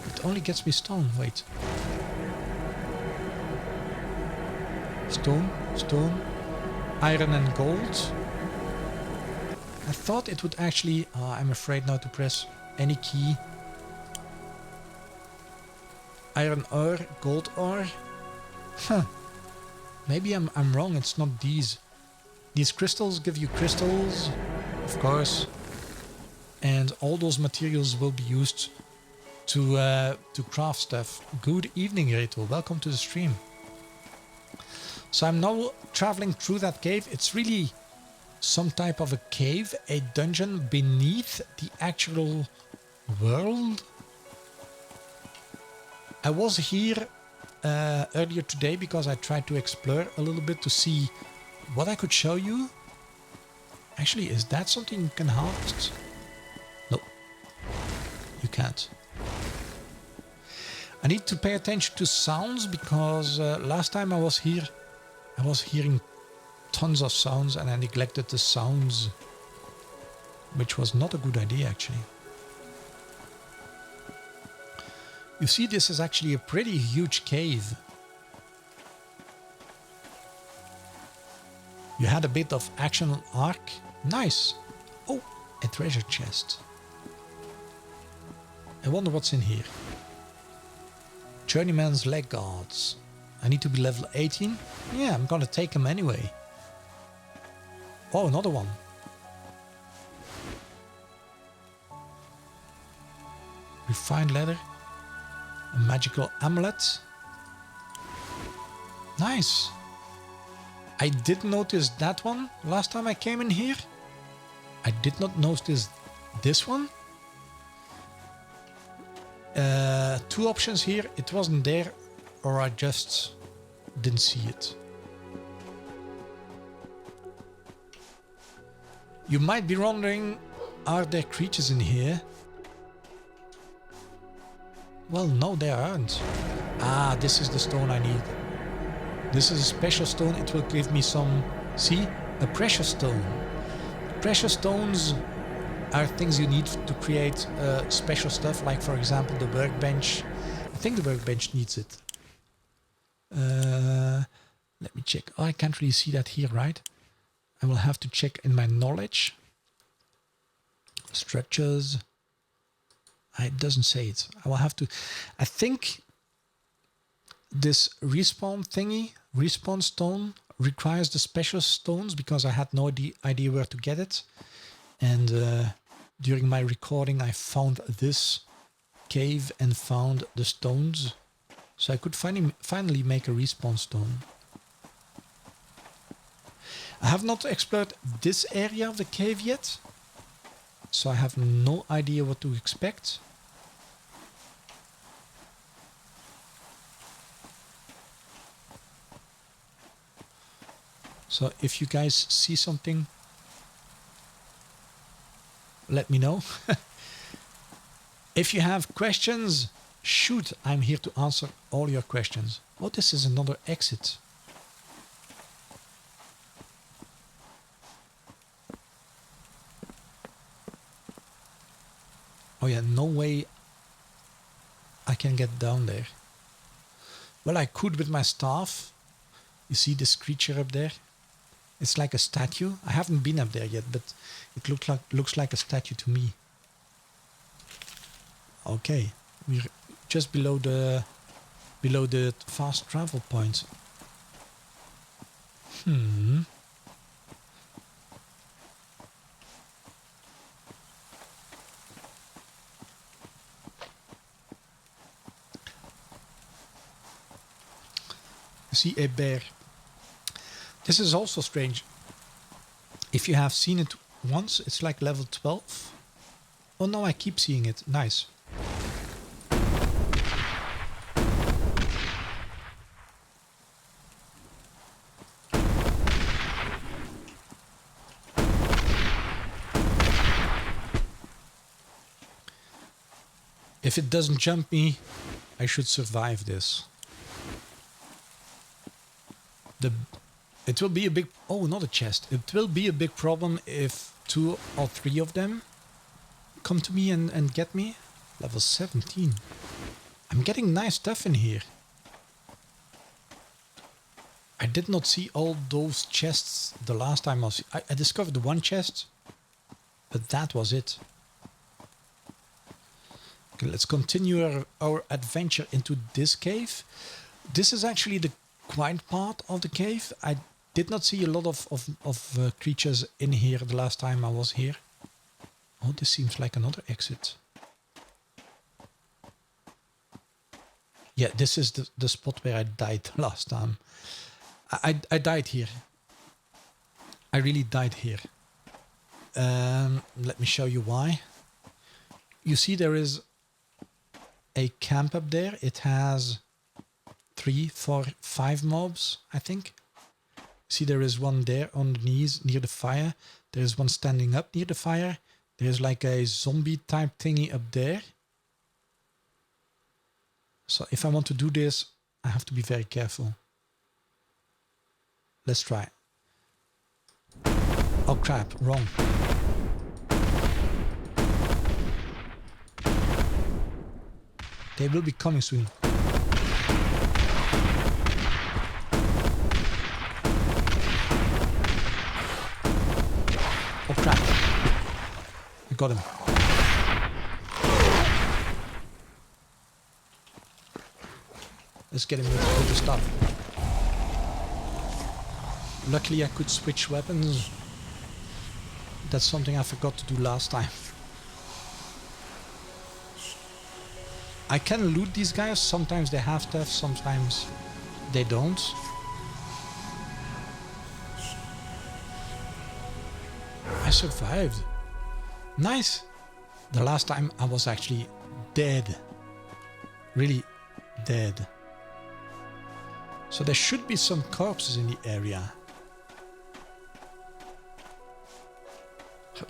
It only gets me stone, wait. Stone, stone, iron and gold. I thought it would actually... I'm afraid now to press any key. Iron ore, gold ore. Huh. Maybe I'm wrong, it's not these. These crystals give you crystals, of course. And all those materials will be used to craft stuff. Good evening, Rachel. Welcome to the stream. So I'm now traveling through that cave. It's really some type of a cave, a dungeon beneath the actual world. I was here earlier today because I tried to explore a little bit to see what I could show you. Actually, is that something you can harvest? No, you can't. I need to pay attention to sounds because last time I was here, I was hearing tons of sounds and I neglected the sounds, which was not a good idea actually. You see, this is actually a pretty huge cave. You had a bit of action on arc. Nice. Oh, a treasure chest. I wonder what's in here. Journeyman's leg guards. I need to be level 18. Yeah, I'm gonna take them anyway. Oh, another one. Refined leather. A magical amulet. Nice. I did notice that one last time I came in here. I did not notice this one. Two options here. It wasn't there, or I just didn't see it. You might be wondering, are there creatures in here? Well, no, there aren't. Ah, this is the stone I need. This is a special stone. It will give me some... See? A precious stone. Precious stones are things you need to create special stuff, like for example the workbench. I think the workbench needs it. Let me check. Oh, I can't really see that here, right? I will have to check in my knowledge. Structures. It doesn't say it. I will have to... I think this respawn thingy, respawn stone, requires the special stones because I had no idea where to get it. And during my recording I found this cave and found the stones. So I could finally make a respawn stone. I have not explored this area of the cave yet. So I have no idea what to expect. So if you guys see something, let me know. If you have questions, shoot, I'm here to answer all your questions. Oh, this is another exit. Oh yeah, no way I can get down there. Well, I could with my staff. You see this creature up there? It's like a statue. I haven't been up there yet, but it looks like a statue to me. Okay, we're just below the fast travel point. See a bear. This is also strange. If you have seen it once, it's like level 12. Oh no, I keep seeing it. Nice. If it doesn't jump me, I should survive this. It will be a big... Oh, not a chest. It will be a big problem if 2 or 3 of them come to me and get me. Level 17. I'm getting nice stuff in here. I did not see all those chests the last time I discovered one chest, but that was it. Okay, let's continue our adventure into this cave. This is actually the quiet part of the cave. I did not see a lot of creatures in here the last time I was here. Oh, this seems like another exit. Yeah, this is the spot where I died last time. I died here. I really died here. Let me show you why. You see there is a camp up there. It has 3, 4, 5 mobs, I think. See, there is one there on the knees near the fire. There is one standing up near the fire. There's like a zombie type thingy up there. So if I want to do this, I have to be very careful. Let's try. Oh crap, wrong. They will be coming soon. Oh crap. I got him. Let's get him with the stuff. Luckily I could switch weapons. That's something I forgot to do last time. I can loot these guys. Sometimes they have stuff, sometimes they don't. I survived. Nice. The last time I was actually dead. Really dead. So there should be some corpses in the area.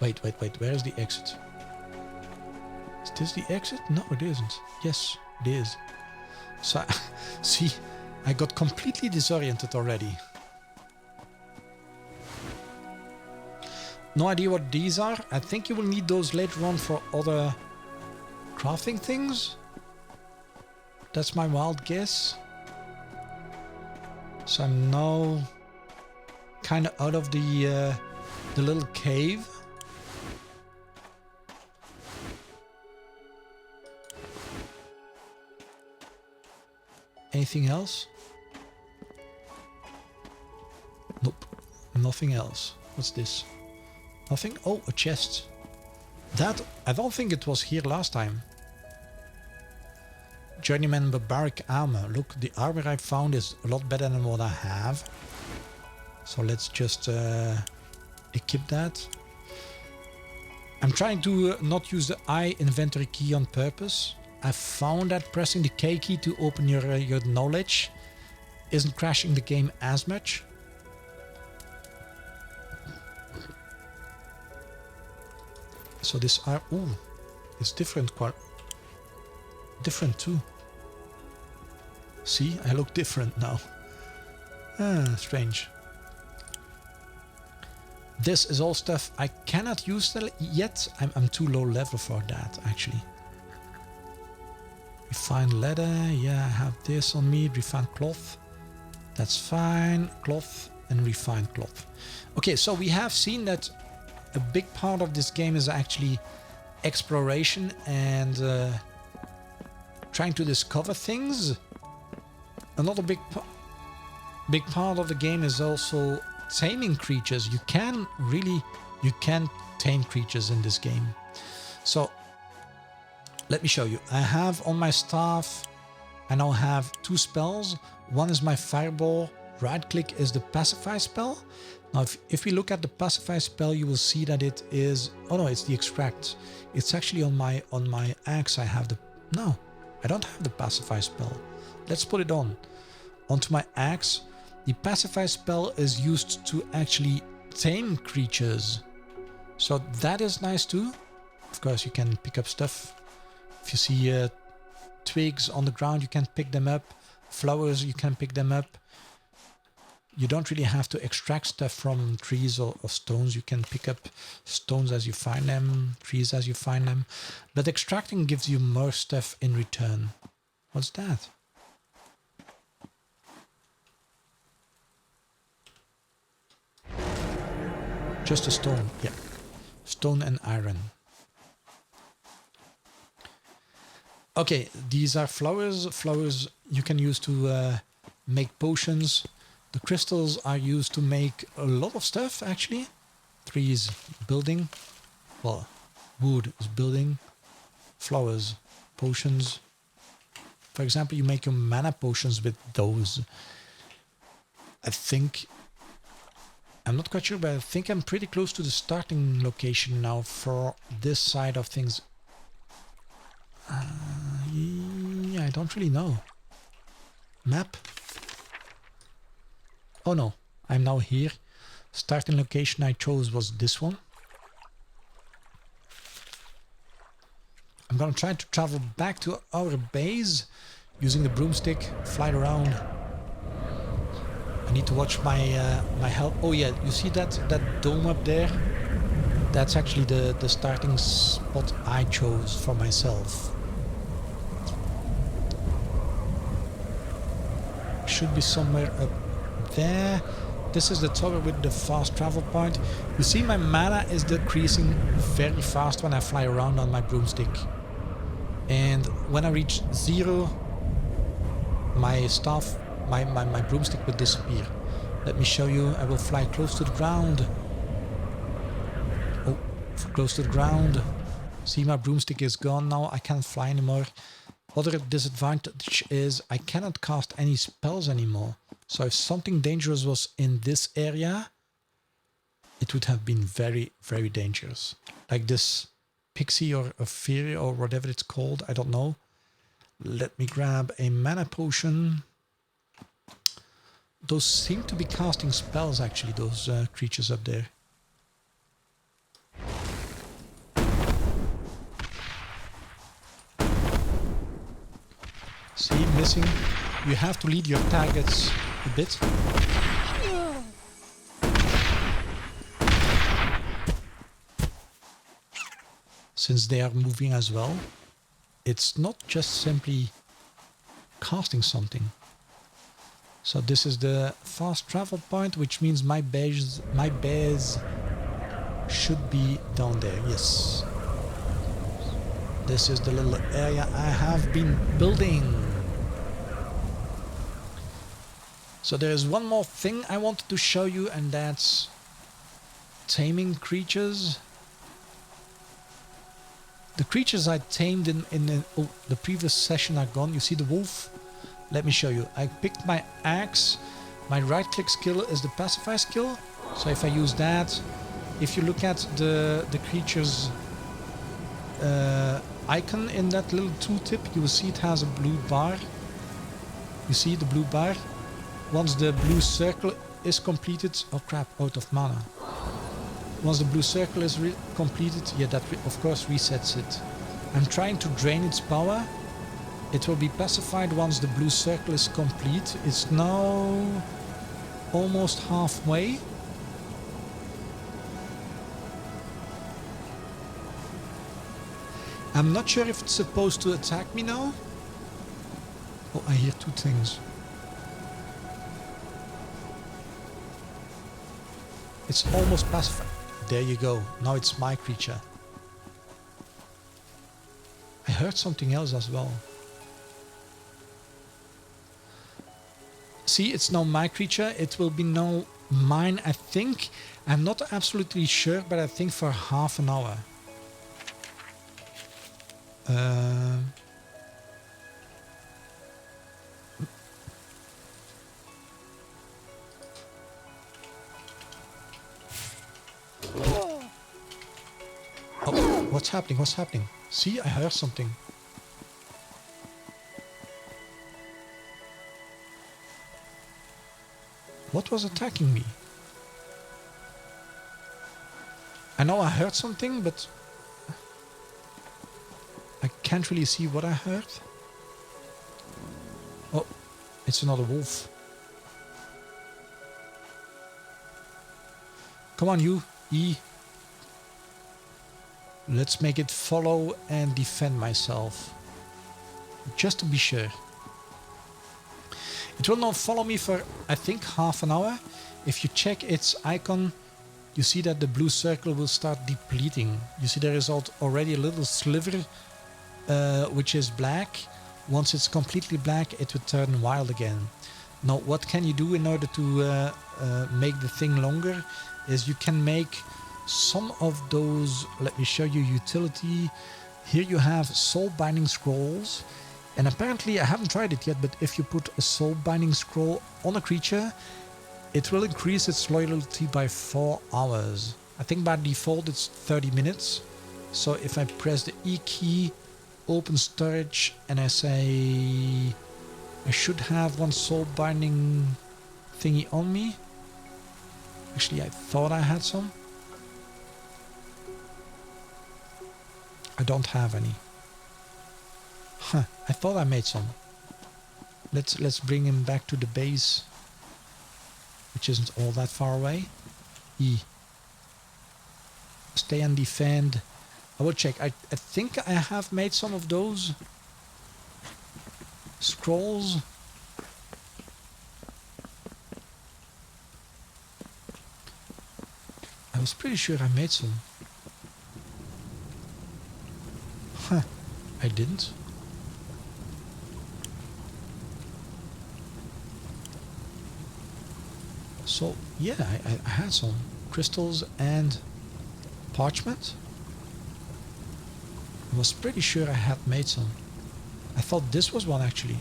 Wait. Where is the exit? Is this the exit? No, it isn't. Yes, it is. So, see, I got completely disoriented already. No idea what these are. I think you will need those later on for other crafting things. That's my wild guess. So I'm now kind of out of the little cave. Anything else? Nope. Nothing else. What's this? Nothing? Oh, a chest. That, I don't think it was here last time. Journeyman barbaric armor. Look, the armor I found is a lot better than what I have. So let's just equip that. I'm trying to not use the I inventory key on purpose. I found that pressing the K key to open your knowledge isn't crashing the game as much. So this are, ooh, it's different, different too. See, I look different now. Strange. This is all stuff I cannot use yet. I'm too low level for that, actually. Refined leather, yeah, I have this on me. Refined cloth, that's fine. Cloth and refined cloth. Okay, so we have seen that a big part of this game is actually exploration and trying to discover things. Another big part of the game is also taming creatures. You can tame creatures in this game. So let me show you. I have on my staff, I now have 2 spells. One is my fireball. Right click is the pacify spell. Now if we look at the pacify spell, you will see that it is, oh no, it's the extract. It's actually on my axe. I have the, no, I don't have the pacify spell. Let's put it onto my axe. The pacify spell is used to actually tame creatures. So that is nice too. Of course, you can pick up stuff. If you see twigs on the ground, you can pick them up. Flowers, you can pick them up. You don't really have to extract stuff from trees or stones. You can pick up stones as you find them, trees as you find them. But extracting gives you more stuff in return. What's that? Just a stone, yeah. Stone and iron. Okay, these are flowers. Flowers you can use to make potions. The crystals are used to make a lot of stuff, actually. Trees, building. Well, wood is building. Flowers, potions. For example, you make your mana potions with those. I think, I'm not quite sure, but I think I'm pretty close to the starting location now for this side of things. Yeah, I don't really know. Map. Oh no, I'm now here. Starting location I chose was this one. I'm gonna try to travel back to our base using the broomstick, fly around. I need to watch my my health. Oh yeah, you see that dome up there? That's actually the starting spot I chose for myself. Should be somewhere up there. This is the tower with the fast travel point. You see my mana is decreasing very fast when I fly around on my broomstick. And when I reach 0, my staff, my broomstick will disappear. Let me show you. I will fly close to the ground. Oh, close to the ground. See, my broomstick is gone now. I can't fly anymore. Other disadvantage is I cannot cast any spells anymore. So if something dangerous was in this area, it would have been very, very dangerous. Like this pixie or a fairy or whatever it's called, I don't know. Let me grab a mana potion. Those seem to be casting spells actually, those creatures up there. See, missing. You have to lead your targets a bit. Since they are moving as well, it's not just simply casting something. So this is the fast travel point, which means my base should be down there. Yes. This is the little area I have been building. So there is one more thing I wanted to show you, and that's taming creatures. The creatures I tamed in the previous session are gone. You see the wolf? Let me show you. I picked my axe. My right click skill is the pacify skill. So if I use that, if you look at the creature's icon in that little tooltip, you will see it has a blue bar. You see the blue bar? Once the blue circle is completed... Oh crap, out of mana. Once the blue circle is completed, yeah, that of course resets it. I'm trying to drain its power. It will be pacified once the blue circle is complete. It's now almost halfway. I'm not sure if it's supposed to attack me now. Oh, I hear two things. It's almost pacified. There you go. Now it's my creature. I heard something else as well. See, it's now my creature. It will be now mine, I think. I'm not absolutely sure, but I think for half an hour. Oh, what's happening? What's happening? See, I heard something. What was attacking me? I know I heard something, but I can't really see what I heard. Oh, it's another wolf. Come on, you, E. Let's make it follow and defend myself. Just to be sure. It will not follow me for, I think, half an hour. If you check its icon, you see that the blue circle will start depleting. You see there is already a little sliver, which is black. Once it's completely black, it will turn wild again. Now, what can you do in order to make the thing longer? Is you can make some of those. Let me show you utility. Here you have soul binding scrolls, and apparently I haven't tried it yet, but if you put a soul binding scroll on a creature, it will increase its loyalty by 4 hours. I think by default it's 30 minutes. So if I press the E key, open storage, and I say I should have one soul binding thingy on me. Actually, I thought I had some. I don't have any. Huh, I thought I made some. Let's bring him back to the base, which isn't all that far away. E. Stay and defend. I will check. I think I have made some of those scrolls. I was pretty sure I made some. Huh, I didn't. So, yeah, I had some crystals and parchment. I was pretty sure I had made some. I thought this was one actually.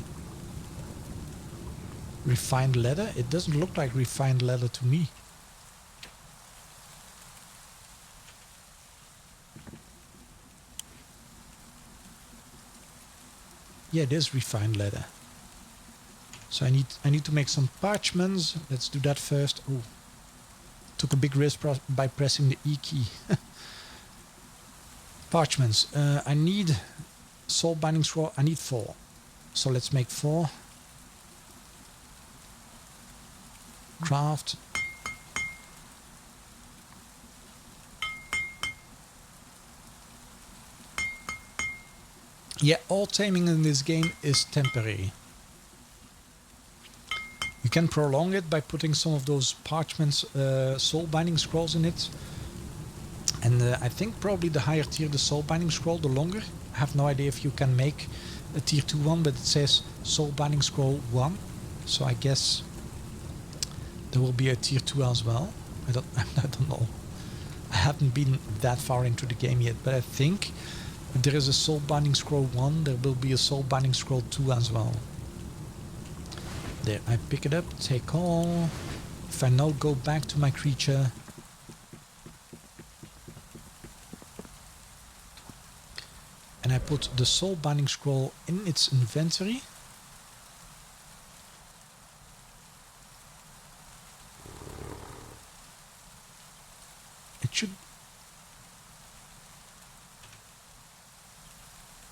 Refined leather? It doesn't look like refined leather to me. Yeah, it is refined leather. So I need to make some parchments. Let's do that first. Oh, took a big risk by pressing the E key. Parchments. I need soul binding scroll. I need 4. So let's make 4. Craft. Yeah, all taming in this game is temporary. You can prolong it by putting some of those parchments, soul binding scrolls in it. And I think probably the higher tier the soul binding scroll, the longer. I have no idea if you can make a tier 2 one, but it says soul binding scroll 1. So I guess There will be a tier 2 as well. I don't know. I haven't been that far into the game yet, but I think if there is a Soul Binding Scroll 1, there will be a Soul Binding Scroll 2 as well. There, I pick it up, take all. If I now go back to my creature, and I put the Soul Binding Scroll in its inventory,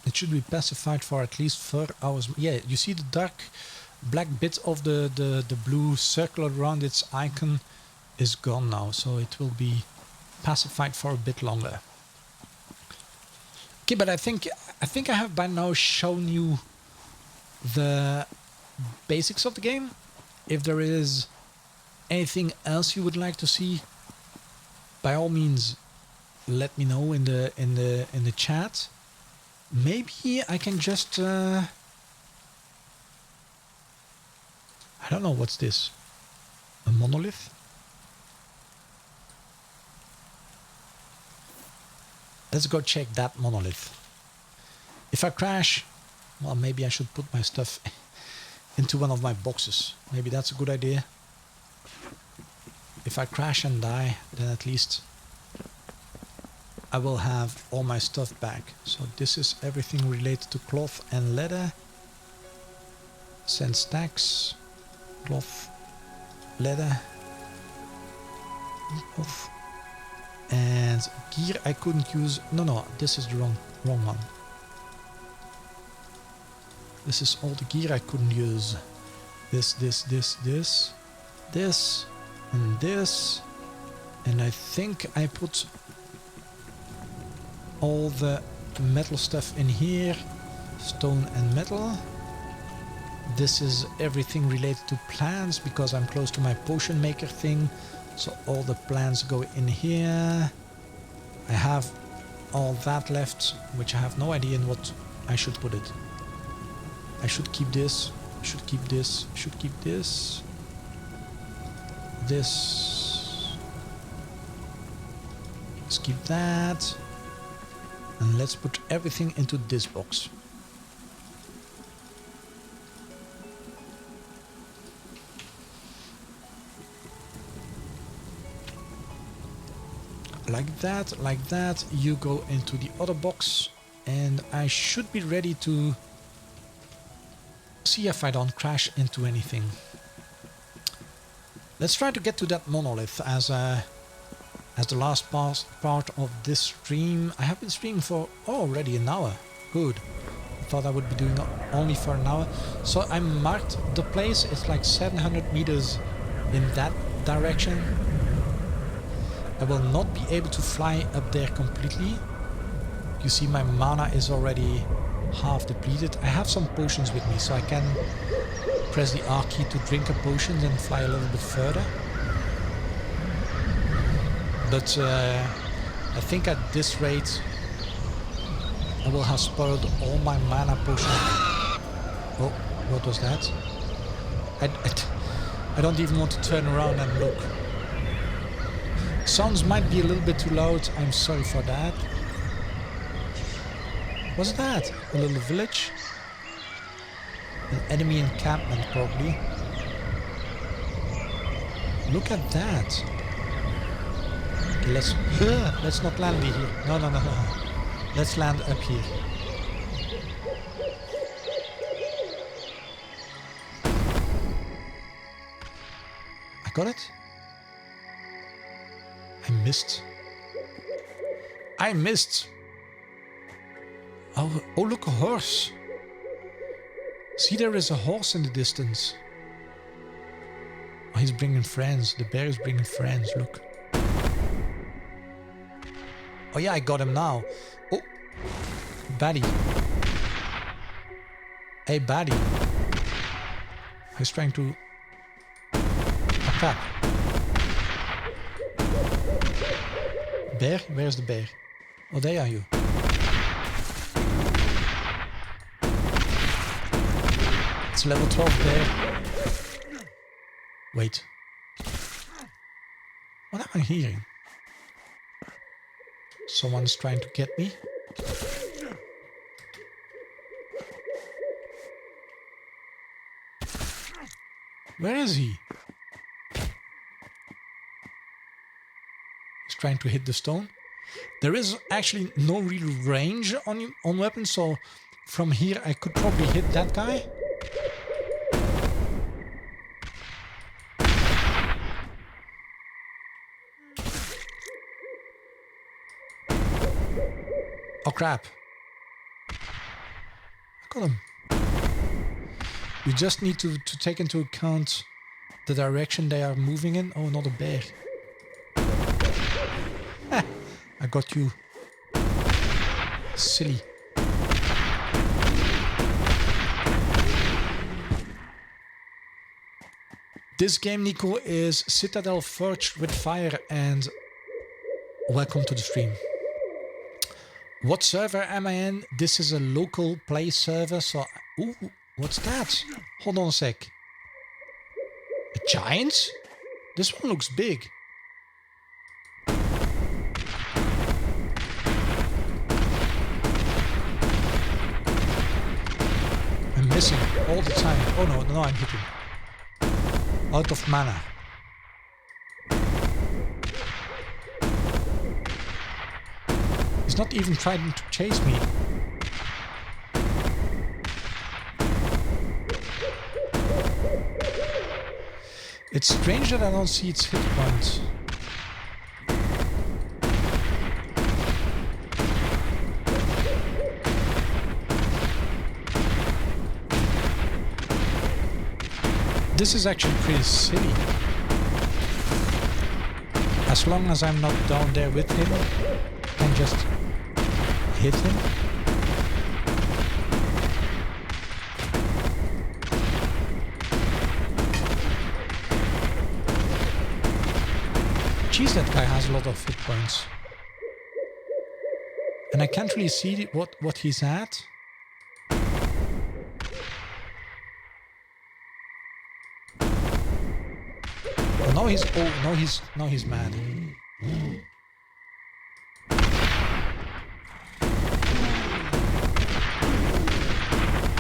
it should be pacified for at least 4 hours. Yeah, you see the dark black bit of the blue circle around its icon is gone now, so it will be pacified for a bit longer. Okay, but I think I have by now shown you the basics of the game. If there is anything else you would like to see, by all means let me know in the chat. Maybe I can just I don't know, what's this? A monolith? Let's go check that monolith. If I crash, well, maybe I should put my stuff into one of my boxes. Maybe that's a good idea. If I crash and die, then at least I will have all my stuff back. So this is everything related to cloth and leather. Sand stacks, cloth, leather, cloth, and gear I couldn't use. No, this is the wrong one. This is all the gear I couldn't use. This, and this. And I think I put all the metal stuff in here. Stone and metal. This is everything related to plants because I'm close to my potion maker thing. So all the plants go in here. I have all that left, which I have no idea in what I should put it. I should keep this, should keep this, should keep this. This. Let's keep that. And let's put everything into this box. Like that, you go into the other box, and I should be ready to see if I don't crash into anything. Let's try to get to that monolith as the last part of this stream. I have been streaming for already an hour. Good. I thought I would be doing only for an hour. So I marked the place. It's like 700 meters in that direction. I will not be able to fly up there completely. You see my mana is already half depleted. I have some potions with me, so I can press the R key to drink a potion and fly a little bit further. But I think at this rate I will have spoiled all my mana potions. Oh, what was that? I don't even want to turn around and look. Sounds might be a little bit too loud. I'm sorry for that. What's that? A little village? An enemy encampment, probably. Look at that. Okay, let's not land here. No. Let's land up here. I got it. I missed. Oh, look, a horse. See, there is a horse in the distance. Oh, he's bringing friends. The bear is bringing friends, look. Oh yeah, I got him now. Oh, baddie. Hey, baddie. He's trying to attack. Bear? Where's the bear? Oh, there are you. It's level 12 bear. Wait. am I hearing? Someone's trying to get me. Where is he? He's trying to hit the stone. There is actually no real range on weapons, so from here I could probably hit that guy. Oh crap. I got him. You just need to take into account the direction they are moving in. Oh, not a bear. I got you. Silly. This game, Nico, is Citadel Forged with Fire, and welcome to the stream. What server am I in? This is a local play server, so... Ooh, what's that? Hold on a sec. A giant? This one looks big. I'm missing all the time. Oh no, I'm hitting. Out of mana. He's not even trying to chase me. It's strange that I don't see its hit points. This is actually pretty silly. As long as I'm not down there with him, I can just hit him. Jeez, that guy has a lot of hit points. And I can't really see what he's at. Now he's mad.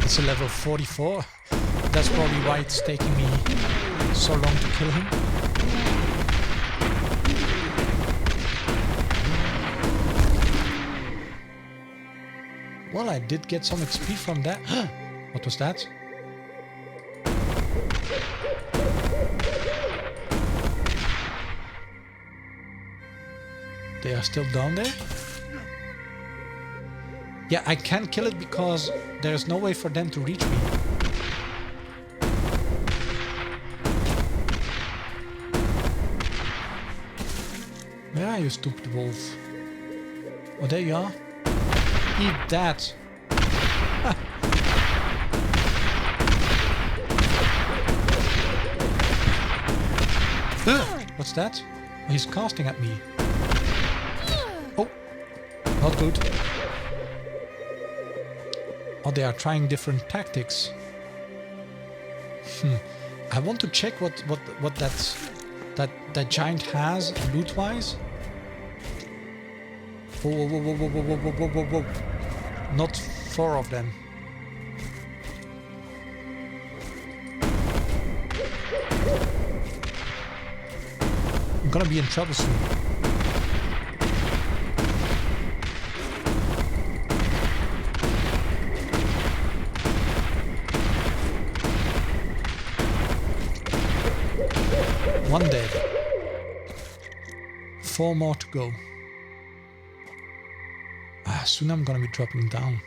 It's a level 44. That's probably why it's taking me so long to kill him. Well, I did get some XP from that. What was that? They are still down there? Yeah, I can't kill it because there's no way for them to reach me. Where are you, stupid wolf? Oh, there you are. Eat that. What's that? Oh, he's casting at me. Oh, not good. Oh, they are trying different tactics. I want to check what that giant has loot-wise. Whoa. Not 4 of them. I'm gonna be in trouble soon. One dead. 4 more to go. Soon I'm gonna be dropping down.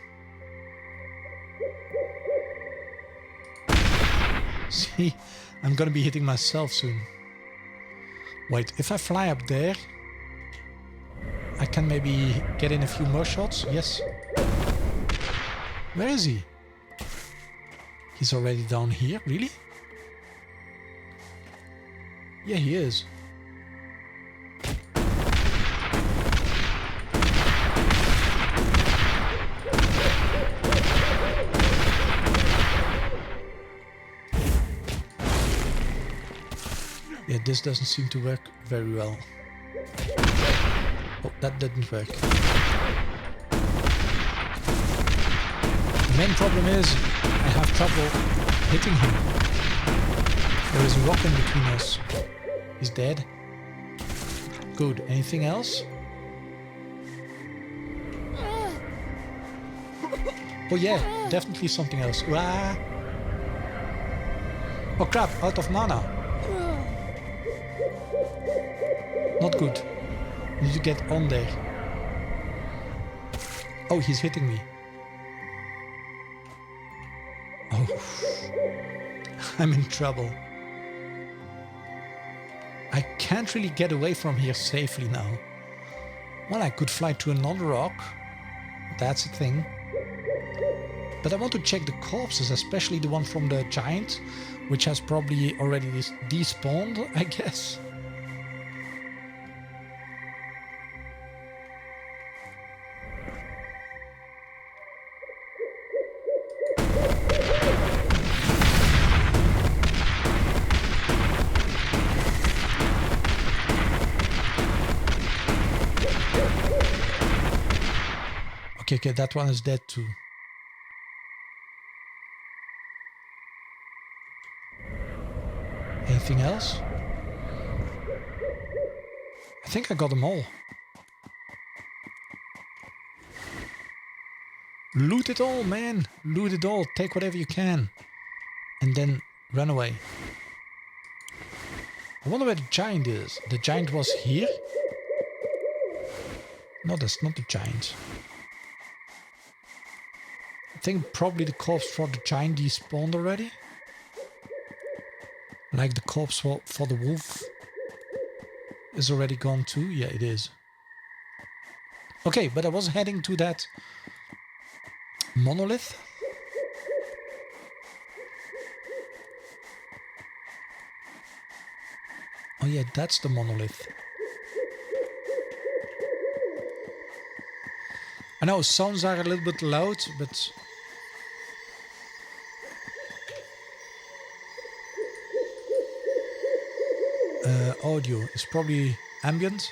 See, I'm gonna be hitting myself soon. Wait, if I fly up there, I can maybe get in a few more shots. Yes. Where is he? He's already down here, really? Yeah, he is. Yeah, this doesn't seem to work very well. Oh, that didn't work. The main problem is I have trouble hitting him. There is a rock in between us. He's dead. Good. Anything else? Oh yeah, definitely something else. Ah. Oh crap, out of mana. Not good. Need to get on there. Oh, he's hitting me. Oh. I'm in trouble. I can't really get away from here safely now. Well, I could fly to another rock. That's a thing. But I want to check the corpses, especially the one from the giant, which has probably already despawned, I guess. Okay, that one is dead too. Anything else? I think I got them all. Loot it all, man. Loot it all. Take whatever you can. And then run away. I wonder where the giant is. The giant was here? No, that's not the giant. I think probably the corpse for the giant despawned already. Like the corpse for the wolf is already gone too. Yeah, it is. Okay, but I was heading to that monolith. Oh yeah, that's the monolith. I know sounds are a little bit loud, but audio is probably ambient.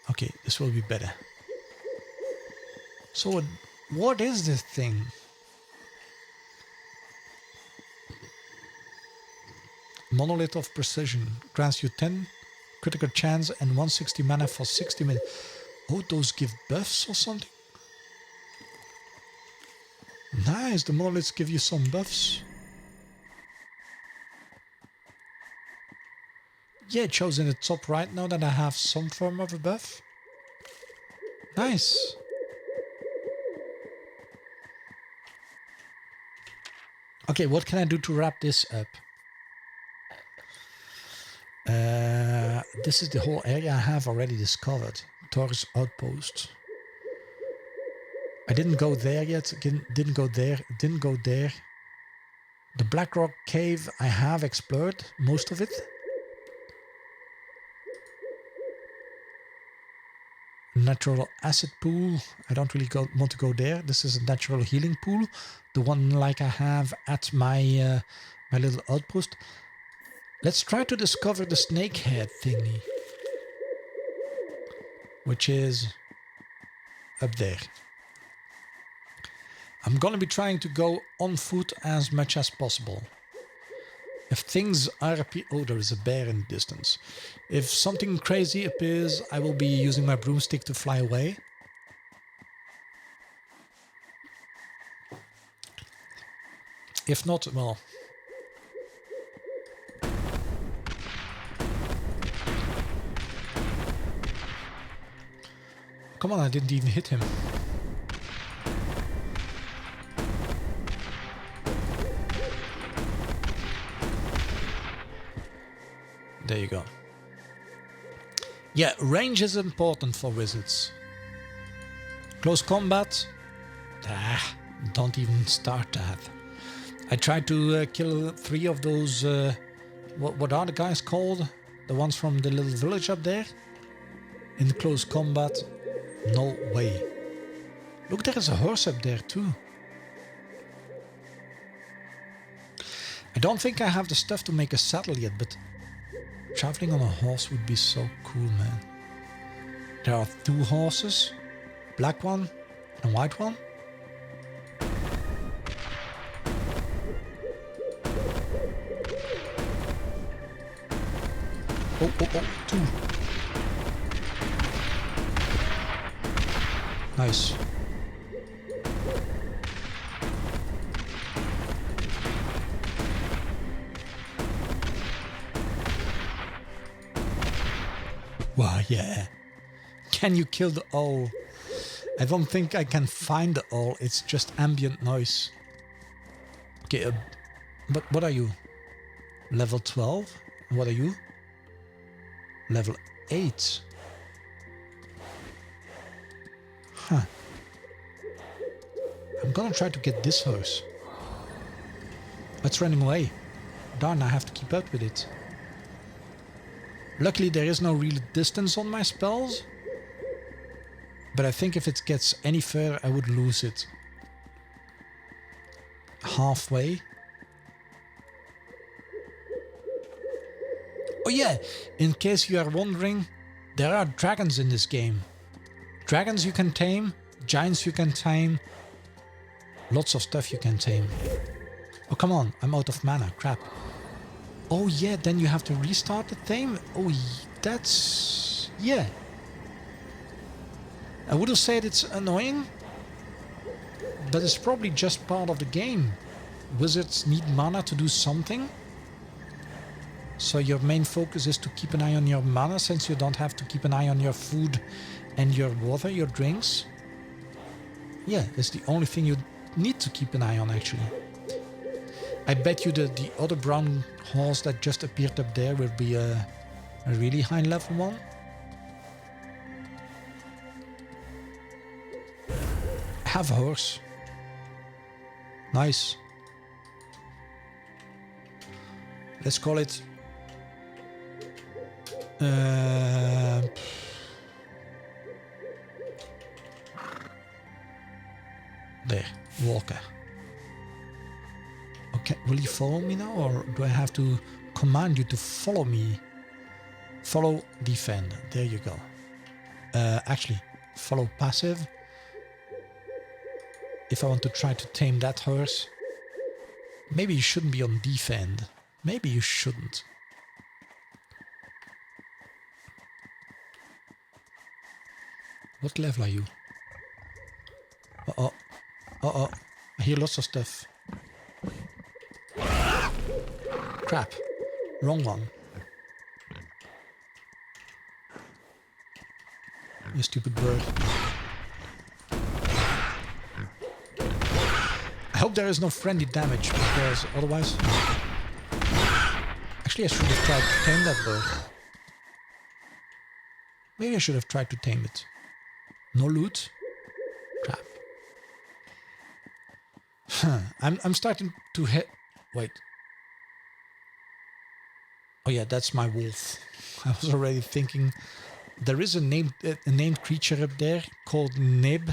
Okay, this will be better. So what is this thing? Monolith of Precision grants you 10 critical chance and 160 mana for 60 minutes. Oh, those give buffs or something? Nice, the monoliths give you some buffs. Yeah, it shows in the top right now that I have some form of a buff. Nice. Okay, what can I do to wrap this up? This is the whole area I have already discovered. Taurus Outpost. I didn't go there yet. Didn't go there. Didn't go there. The Blackrock Cave I have explored most of it. Natural acid pool. I don't really want to go there. This is a natural healing pool. The one like I have at my my little outpost. Let's try to discover the snakehead thingy, which is up there. I'm gonna be trying to go on foot as much as possible. If things are oh, there is a bear in the distance. If something crazy appears, I will be using my broomstick to fly away. If not, well... Come on, I didn't even hit him. There you go. Yeah, range is important for wizards. Close combat? Don't even start that. I tried to kill 3 of those... what are the guys called? The ones from the little village up there? In close combat? No way. Look, there is a horse up there too. I don't think I have the stuff to make a saddle yet, but Traveling on a horse would be so cool, man. There are 2 horses, black one and white one. Oh, 2. Nice. Wow, yeah. Can you kill the owl? I don't think I can find the owl. It's just ambient noise. Okay, but what are you? Level 12? What are you? Level 8. Huh. I'm gonna try to get this horse. It's running away. Darn, I have to keep up with it. Luckily there is no real distance on my spells. But I think if it gets any further I would lose it. Halfway. Oh yeah, in case you are wondering, there are dragons in this game. Dragons you can tame, giants you can tame, lots of stuff you can tame. Oh come on, I'm out of mana, crap. Oh yeah, then you have to restart the tame? Oh, that's... yeah. I would have said it's annoying, but it's probably just part of the game. Wizards need mana to do something. So your main focus is to keep an eye on your mana, since you don't have to keep an eye on your food and your water, your drinks. Yeah, that's the only thing you need to keep an eye on, actually. I bet you the other brown horse that just appeared up there will be a really high level one. I have a horse. Nice. Let's call it... there, Walker. Okay, will you follow me now, or do I have to command you to follow me? Follow, defend. There you go. Actually, follow passive. If I want to try to tame that horse. Maybe you shouldn't be on defend. Maybe you shouldn't. What level are you? Uh-oh. Uh-oh. I hear lots of stuff. Crap. Wrong one. You stupid bird. I hope there is no friendly damage, because otherwise... Actually, I should have tried to tame that bird. Maybe I should have tried to tame it. No loot? Crap. I'm starting to hit... Wait. Oh yeah, that's my wolf. I was already thinking... There is a named creature up there called Nib.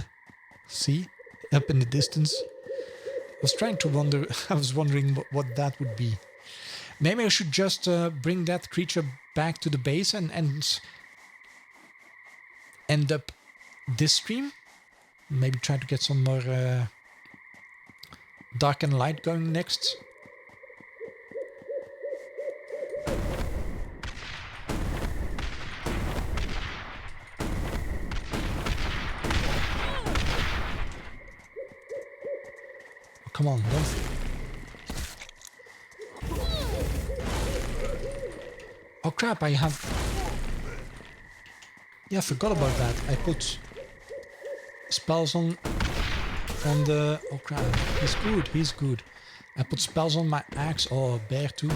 See? Up in the distance. I was trying to wonder... I was wondering what that would be. Maybe I should just bring that creature back to the base and end up this stream. Maybe try to get some more dark and light going next. Oh, come on, don't... Oh crap, I have... Yeah, I forgot about that. I put spells on the... Oh crap, he's good, he's good. I put spells on my axe. Oh, bear too.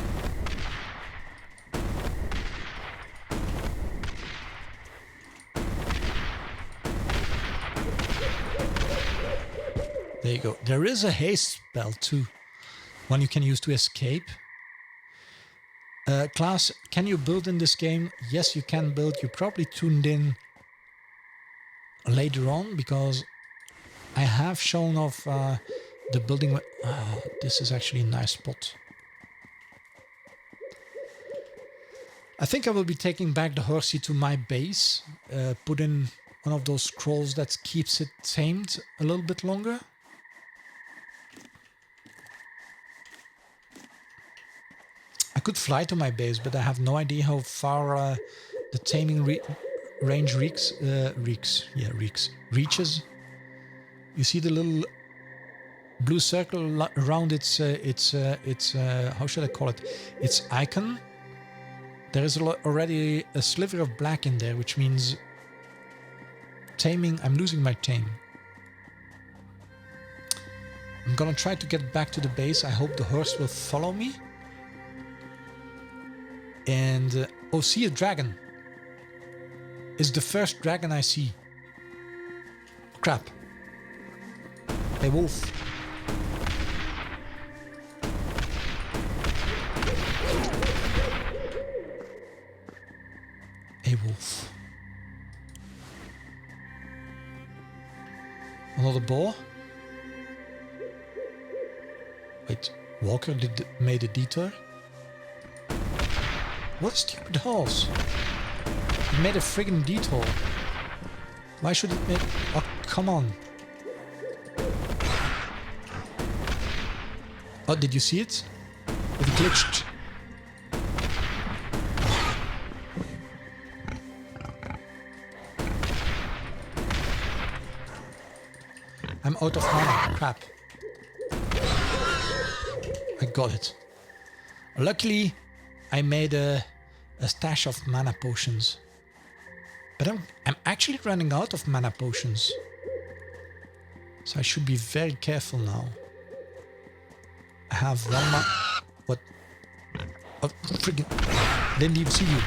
There you go. There is a haste spell too. One you can use to escape. Class, can you build in this game? Yes, you can build. You probably tuned in later on, because I have shown off the building. This is actually a nice spot. I think I will be taking back the horsey to my base. Put in one of those scrolls that keeps it tamed a little bit longer. I could fly to my base, but I have no idea how far the taming range reaches. You see the little blue circle around its how should I call it? Its icon. There is already a sliver of black in there, which means taming. I'm losing my tame. I'm gonna try to get back to the base. I hope the horse will follow me. And oh, see a dragon. It's the first dragon I see. Crap. Hey, wolf. Hey, wolf. Another boar. Wait, Walker made a detour. What a stupid horse. It made a friggin' detour. Why should it make... Oh, come on. Oh, did you see it? It glitched. I'm out of mana. Crap. I got it. Luckily, I made a stash of mana potions. But I'm actually running out of mana potions. So I should be very careful now. I have one more. What? Oh, friggin'. Didn't even see you.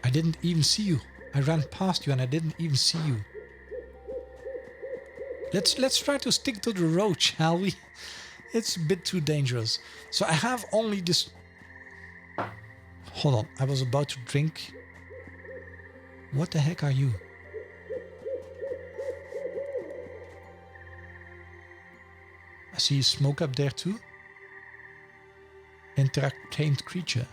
I didn't even see you. I ran past you and I didn't even see you. Let's try to stick to the road, shall we? It's a bit too dangerous. So I have only this... Hold on, I was about to drink. What the heck are you? I see smoke up there too. Interact tamed creature.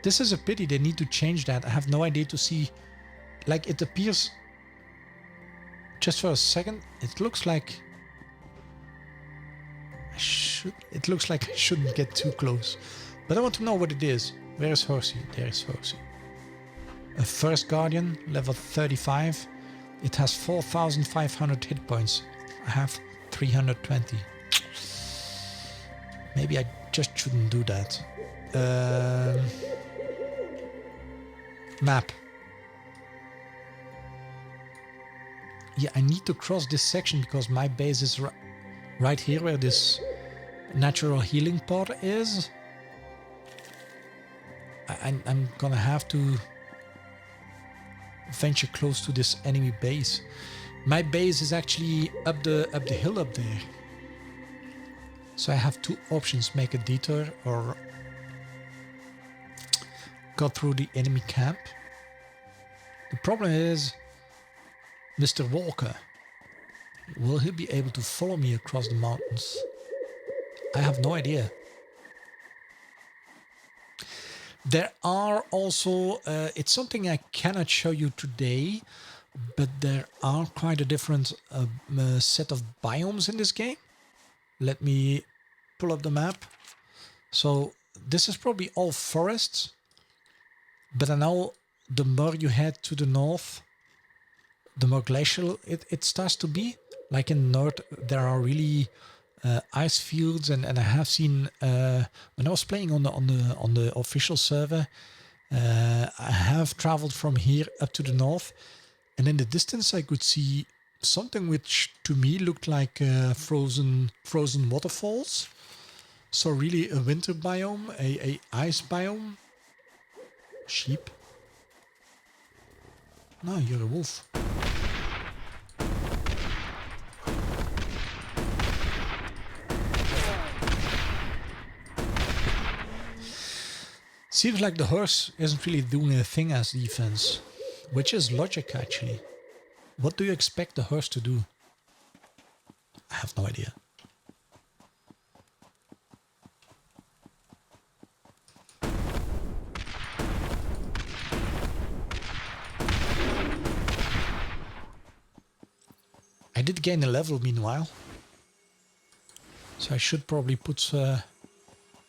This is a pity, they need to change that. I have no idea to see... Like, it appears... Just for a second, it looks like... It looks like I shouldn't get too close. But I want to know what it is. Where is Horsey? There is Horsey. A first guardian, level 35. It has 4,500 hit points. I have 320. Maybe I just shouldn't do that. Map. Yeah, I need to cross this section because my base is right here where this natural healing pod is. I'm gonna have to venture close to this enemy base. My base is actually up the hill up there. So I have two options: make a detour or go through the enemy camp. The problem is Mr. Walker. Will he be able to follow me across the mountains? I have no idea. There are also, it's something I cannot show you today, but there are quite a different set of biomes in this game. Let me pull up the map. So this is probably all forests, but I know the more you head to the north, the more glacial it starts to be. Like in the north, there are really ice fields, and I have seen when I was playing on the official server, I have traveled from here up to the north, and in the distance I could see something which to me looked like frozen waterfalls. So really a winter biome, a ice biome. Sheep. No, you're a wolf. Seems like the horse isn't really doing a thing as defense, which is logic actually. What do you expect the horse to do? I have no idea. I did gain a level meanwhile. So I should probably put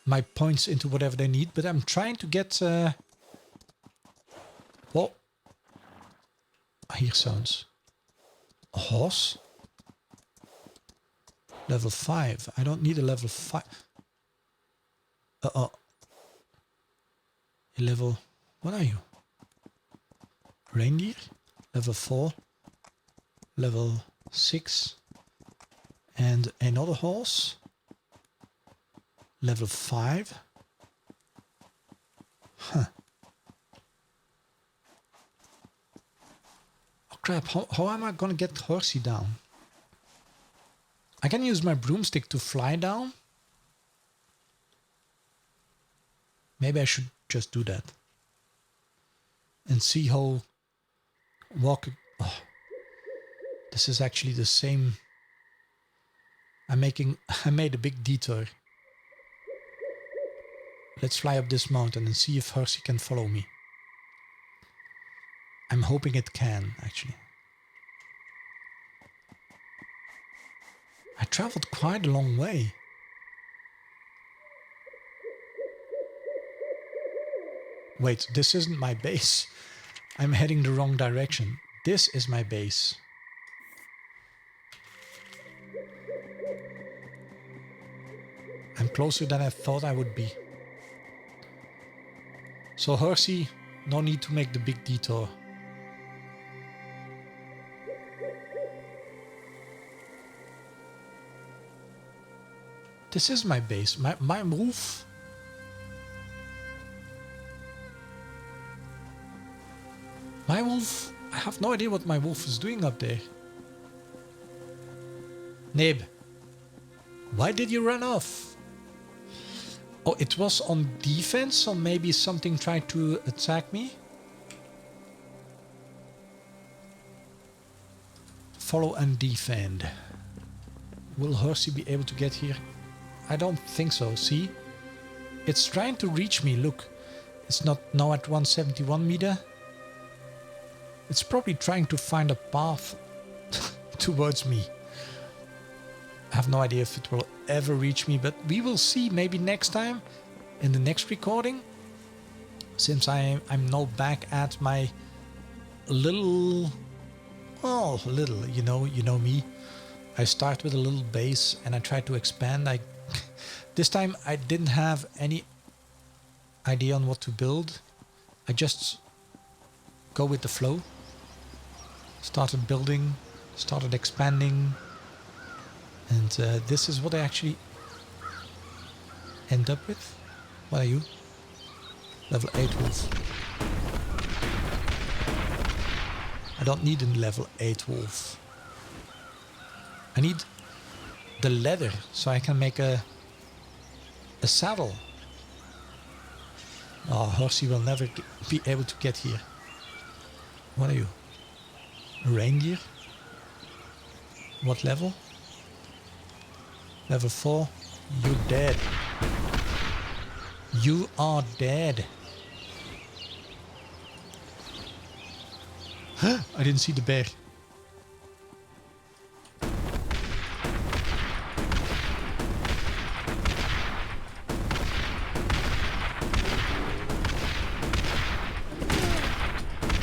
my points into whatever they need. But I'm trying to get... Well, I hear sounds. A horse? Level 5. I don't need a level 5. Uh-oh. A level... What are you? Reindeer? Level 4. Level 6. And another horse. Level 5. Huh. Oh crap, how am I gonna get Horsey down? I can use my broomstick to fly down. Maybe I should just do that. And see how walk... Oh, this is actually the same... I made a big detour. Let's fly up this mountain and see if Horsey can follow me. I'm hoping it can, actually. I traveled quite a long way. Wait, this isn't my base. I'm heading the wrong direction. This is my base. I'm closer than I thought I would be. So Horsey, no need to make the big detour. This is my base. My wolf. My wolf. I have no idea what my wolf is doing up there. Nib, why did you run off? Oh, it was on defense, so maybe something tried to attack me. Follow and defend. Will Horsey be able to get here? I don't think so, see? It's trying to reach me, look. It's not now at 171 meter. It's probably trying to find a path towards me. I have no idea if it will ever reach me, but we will see maybe next time in the next recording. Since I'm now back at my little, well, little, you know me. I start with a little base and I try to expand. This time I didn't have any idea on what to build. I just go with the flow. Started building, started expanding. And this is what I actually end up with. What are you? Level 8 wolf. I don't need a level 8 wolf. I need the leather so I can make a saddle. Oh, Horsey will never be able to get here. What are you? A reindeer? What level? Level 4. You're dead. You are dead. Huh? I didn't see the bear.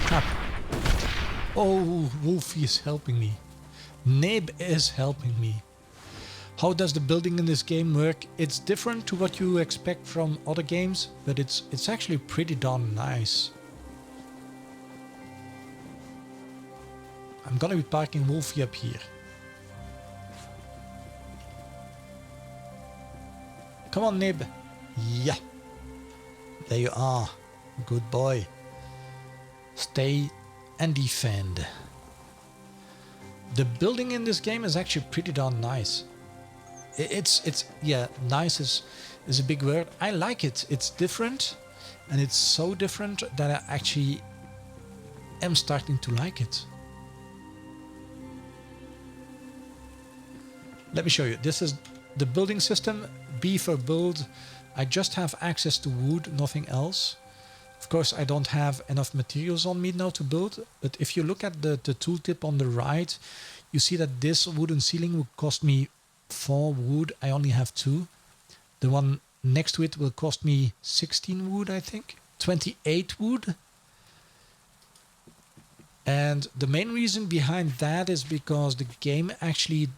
Crap. Oh, Wolfie is helping me. Nib is helping me. How does the building in this game work? It's different to what you expect from other games, but it's actually pretty darn nice. I'm gonna be parking Wolfie up here. Come on, Nib. Yeah. There you are. Good boy. Stay and defend. The building in this game is actually pretty darn nice. It's yeah, nice is a big word. I like it. It's different, and it's so different that I actually am starting to like it. Let me show you. This is the building system. B for build. I just have access to wood, nothing else. Of course, I don't have enough materials on me now to build, but if you look at the tooltip on the right, you see that this wooden ceiling will cost me 4 wood. I only have 2. The one next to it will cost me 16 wood, I think. 28 wood. And the main reason behind that is because the game actually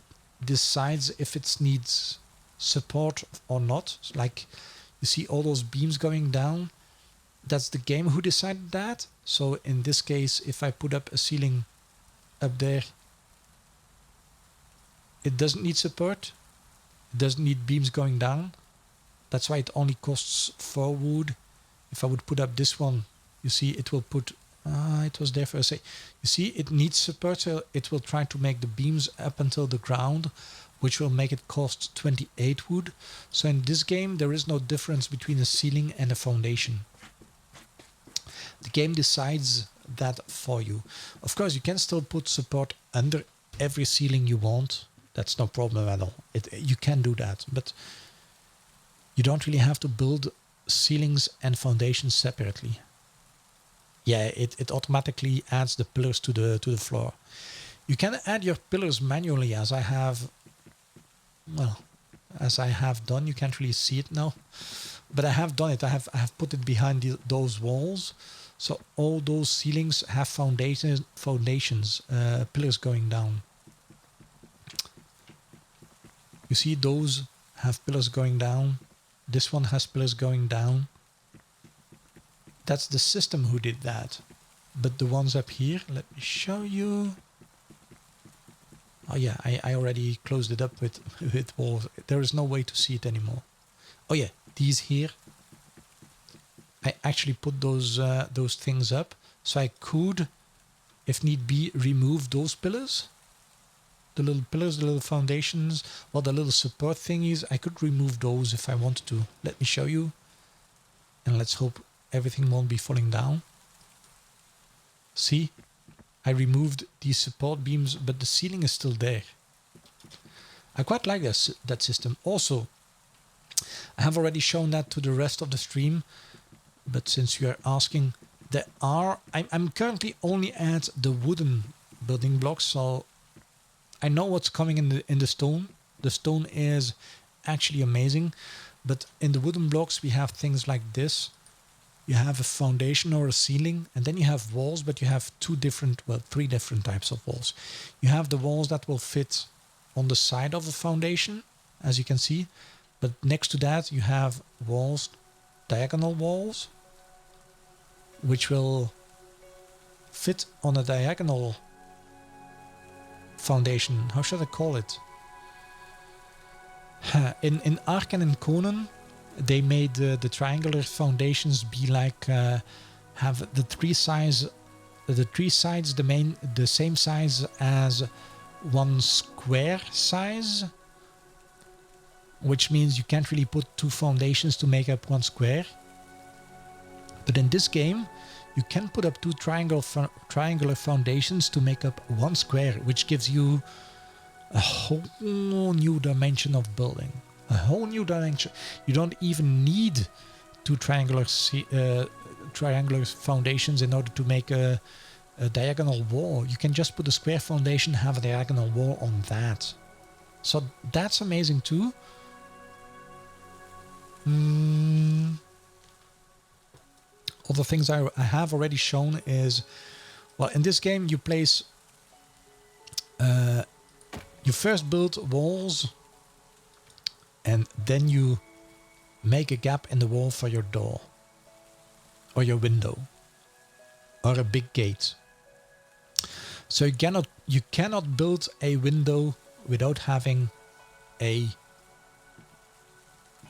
decides if it needs support or not. Like, you see all those beams going down. That's the game who decided that. So in this case, if I put up a ceiling up there, it doesn't need support. It doesn't need beams going down. That's why it only costs 4 wood. If I would put up this one, you see it will put... it was there for a sec. You see it needs support, so it will try to make the beams up until the ground, which will make it cost 28 wood. So in this game, there is no difference between a ceiling and a foundation. The game decides that for you. Of course, you can still put support under every ceiling you want. That's no problem at all. You can do that, but you don't really have to build ceilings and foundations separately. Yeah, it automatically adds the pillars to the floor. You can add your pillars manually, as I have done. You can't really see it now, but I have done it. I have put it behind those walls. So all those ceilings have foundations, pillars going down. You see those have pillars going down. This one has pillars going down. That's the system who did that. But the ones up here, let me show you. Oh yeah, I already closed it up with walls. There is no way to see it anymore. Oh yeah, these here. I actually put those things up, so I could, if need be, remove those pillars. The little pillars, the little foundations, well, the little support thingies, I could remove those if I wanted to. Let me show you. And let's hope everything won't be falling down. See? I removed these support beams, but the ceiling is still there. I quite like that system. Also, I have already shown that to the rest of the stream. But since you are asking, I'm currently only at the wooden building blocks, so I know what's coming in the stone. The stone is actually amazing, but in the wooden blocks we have things like this. You have a foundation or a ceiling, and then you have walls, but you have 3 different types of walls. You have the walls that will fit on the side of the foundation, as you can see, but next to that you have walls, diagonal walls, which will fit on a diagonal foundation. How should I call it? In Ark and in Conan, they made the triangular foundations be like have the 3 sides the same size as one square size, which means you can't really put 2 foundations to make up one square. But in this game, you can put up 2 triangular foundations to make up one square, which gives you a whole new dimension of building. A whole new dimension. You don't even need 2 triangular foundations in order to make a diagonal wall. You can just put a square foundation, have a diagonal wall on that. So that's amazing too. Other things I have already shown is, well, in this game you place, you first build walls, and then you make a gap in the wall for your door, or your window, or a big gate. So you cannot build a window without having a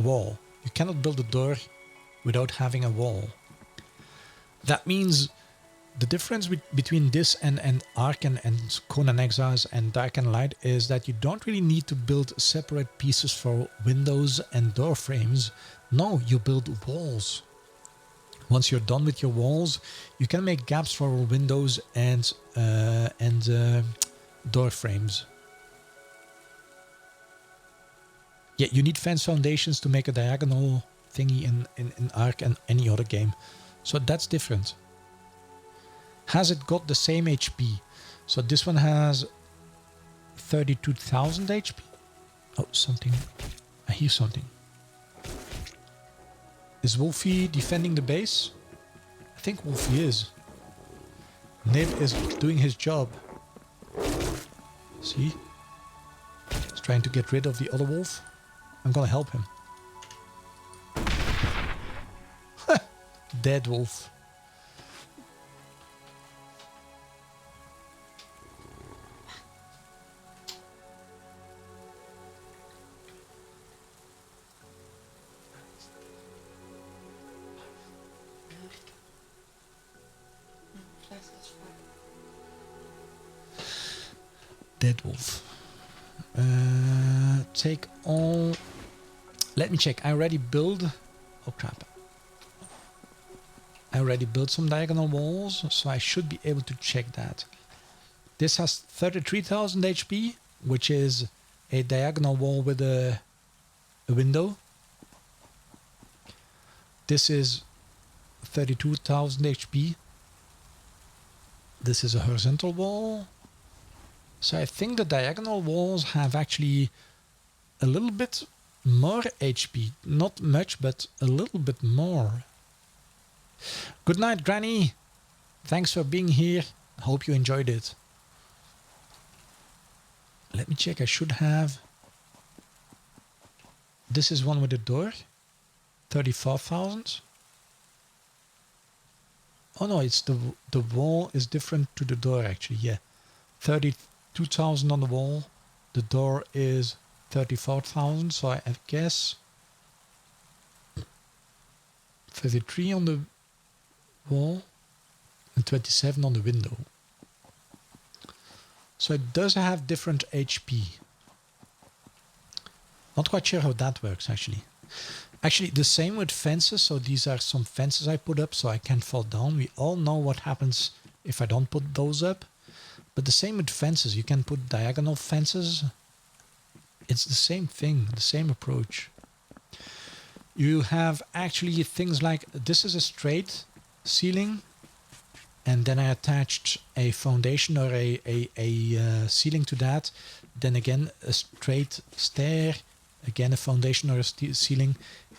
wall. You cannot build a door without having a wall. That means the difference between this and Ark and Conan Exiles and Dark and Light is that you don't really need to build separate pieces for windows and door frames. No, you build walls. Once you're done with your walls, you can make gaps for windows and door frames. Yeah, you need fence foundations to make a diagonal thingy in Ark and any other game. So that's different. Has it got the same HP? So this one has 32,000 HP. Oh, something. I hear something. Is Wolfie defending the base? I think Wolfie is. Nib is doing his job. See? He's trying to get rid of the other wolf. I'm gonna help him. Dead wolf. Dead wolf. Take all. Let me check. I already built. Oh crap. I already built some diagonal walls, so I should be able to check that. This has 33,000 HP, which is a diagonal wall with a window. This is 32,000 HP. This is a horizontal wall. So I think the diagonal walls have actually a little bit more HP. Not much, but a little bit more. Good night, Granny. Thanks for being here. Hope you enjoyed it. Let me check. I should have... This is one with a door. 34,000. Oh no, it's the wall is different to the door actually. Yeah. 32,000 on the wall. The door is 34,000. So I guess 33 on the wall and 27 on the window. So it does have different HP. Not quite sure how that works actually. Actually, the same with fences. So these are some fences I put up so I can't fall down. We all know what happens if I don't put those up. But the same with fences. You can put diagonal fences. It's the same thing, the same approach. You have actually things like, this is a straight ceiling. And then I attached a foundation or a ceiling to that. Then again, a straight stair. Again, a foundation or a ceiling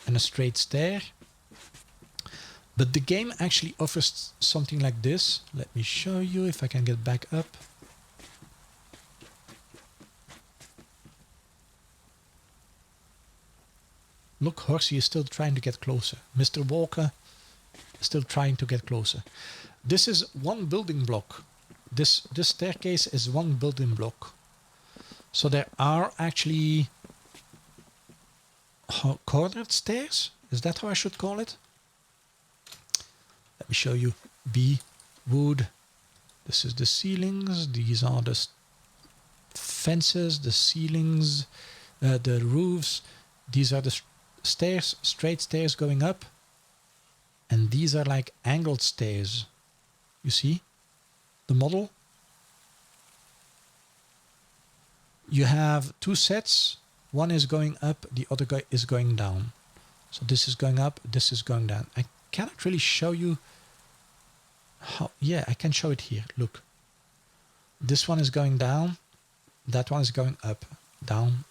and a straight stair. But the game actually offers something like this. Let me show you if I can get back up. Look, Horsey is still trying to get closer. Mr. Walker is still trying to get closer. This is one building block. This staircase is one building block. So there are actually cornered stairs. Is that how I should call it? Let me show you. B, wood. This is the ceilings. These are the fences, the ceilings, the roofs. These are the stairs, straight stairs going up. And these are like angled stairs. You see the model? You have two sets. One is going up, the other guy is going down. So this is going up, this is going down. I cannot really show you how. Yeah, I can show it here. Look. This one is going down. That one is going up, down,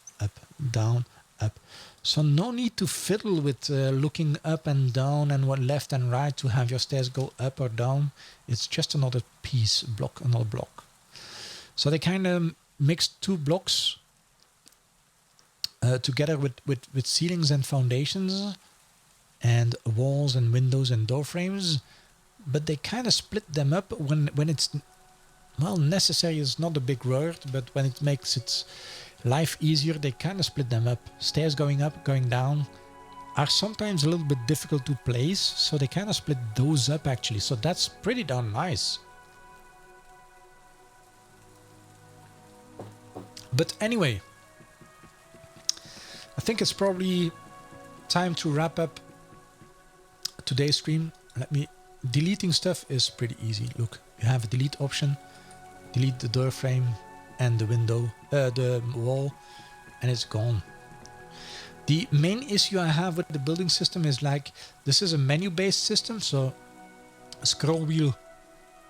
down, up. So no need to fiddle with looking up and down and what left and right to have your stairs go up or down. It's just another piece, block, another block. So they kind of mixed two blocks together with ceilings and foundations and walls and windows and door frames. But they kind of split them up when it's, well, necessary is not a big word, but when it makes its life easier, they kind of split them up. Stairs going up, going down are sometimes a little bit difficult to place, so they kind of split those up actually. So that's pretty darn nice. But anyway, I think it's probably time to wrap up today's stream. Deleting stuff is pretty easy. Look, you have a delete option. Delete the door frame and the window, the wall, and it's gone. The main issue I have with the building system is like, this is a menu-based system, so a scroll wheel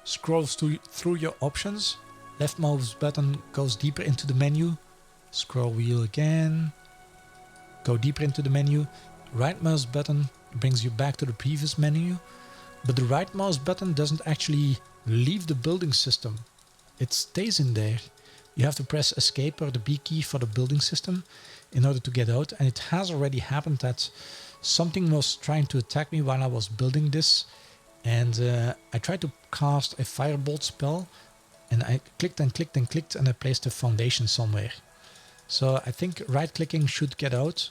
scrolls through your options. Left mouse button goes deeper into the menu. Scroll wheel again. Go deeper into the menu. Right mouse button brings you back to the previous menu. But the right mouse button doesn't actually leave the building system. It stays in there. You have to press escape or the B key for the building system in order to get out. And it has already happened that something was trying to attack me while I was building this. And I tried to cast a firebolt spell. And I clicked and clicked and clicked and I placed a foundation somewhere. So I think right clicking should get out.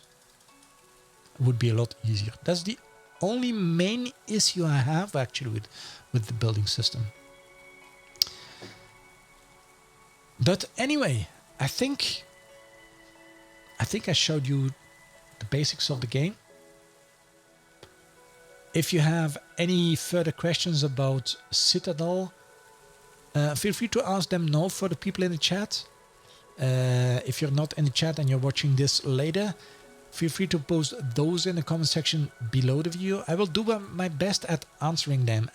Would be a lot easier. That's the only main issue I have actually with the building system. But anyway, I think I showed you the basics of the game. If you have any further questions about Citadel, feel free to ask them now for the people in the chat. If you're not in the chat and you're watching this later, feel free to post those in the comment section below the video. I will do my best at answering them.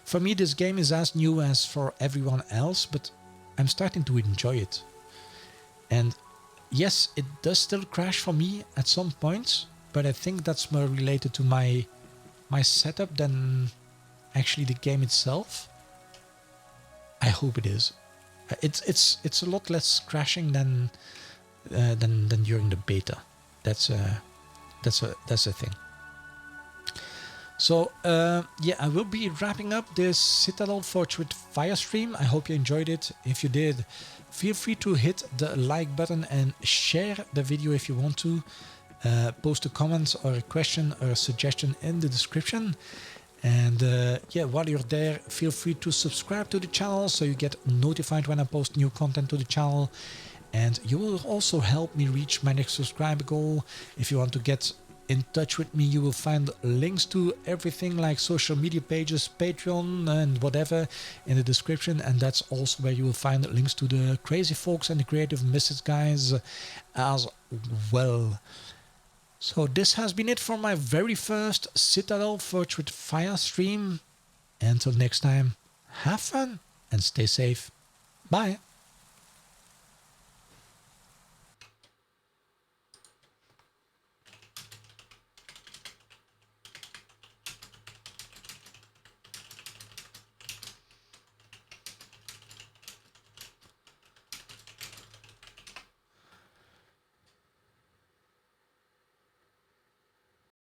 For me, this game is as new as for everyone else, but I'm starting to enjoy it. And yes, it does still crash for me at some points, but I think that's more related to my setup than actually the game itself. I hope it is. It's a lot less crashing than during the beta. That's a thing. So yeah, I will be wrapping up this Citadel Forged with Fire stream. I hope you enjoyed it. If you did, feel free to hit the like button and share the video if you want to. Post a comment or a question or a suggestion in the description. And yeah, while you're there, feel free to subscribe to the channel so you get notified when I post new content to the channel. And you will also help me reach my next subscriber goal. If you want to get in touch with me, you will find links to everything like social media pages, Patreon and whatever in the description. And that's also where you will find links to the Crazy Folks and the Creative Misfits guys as well. So this has been it for my very first Citadel Forged with Fire stream. Until next time, have fun and stay safe. Bye.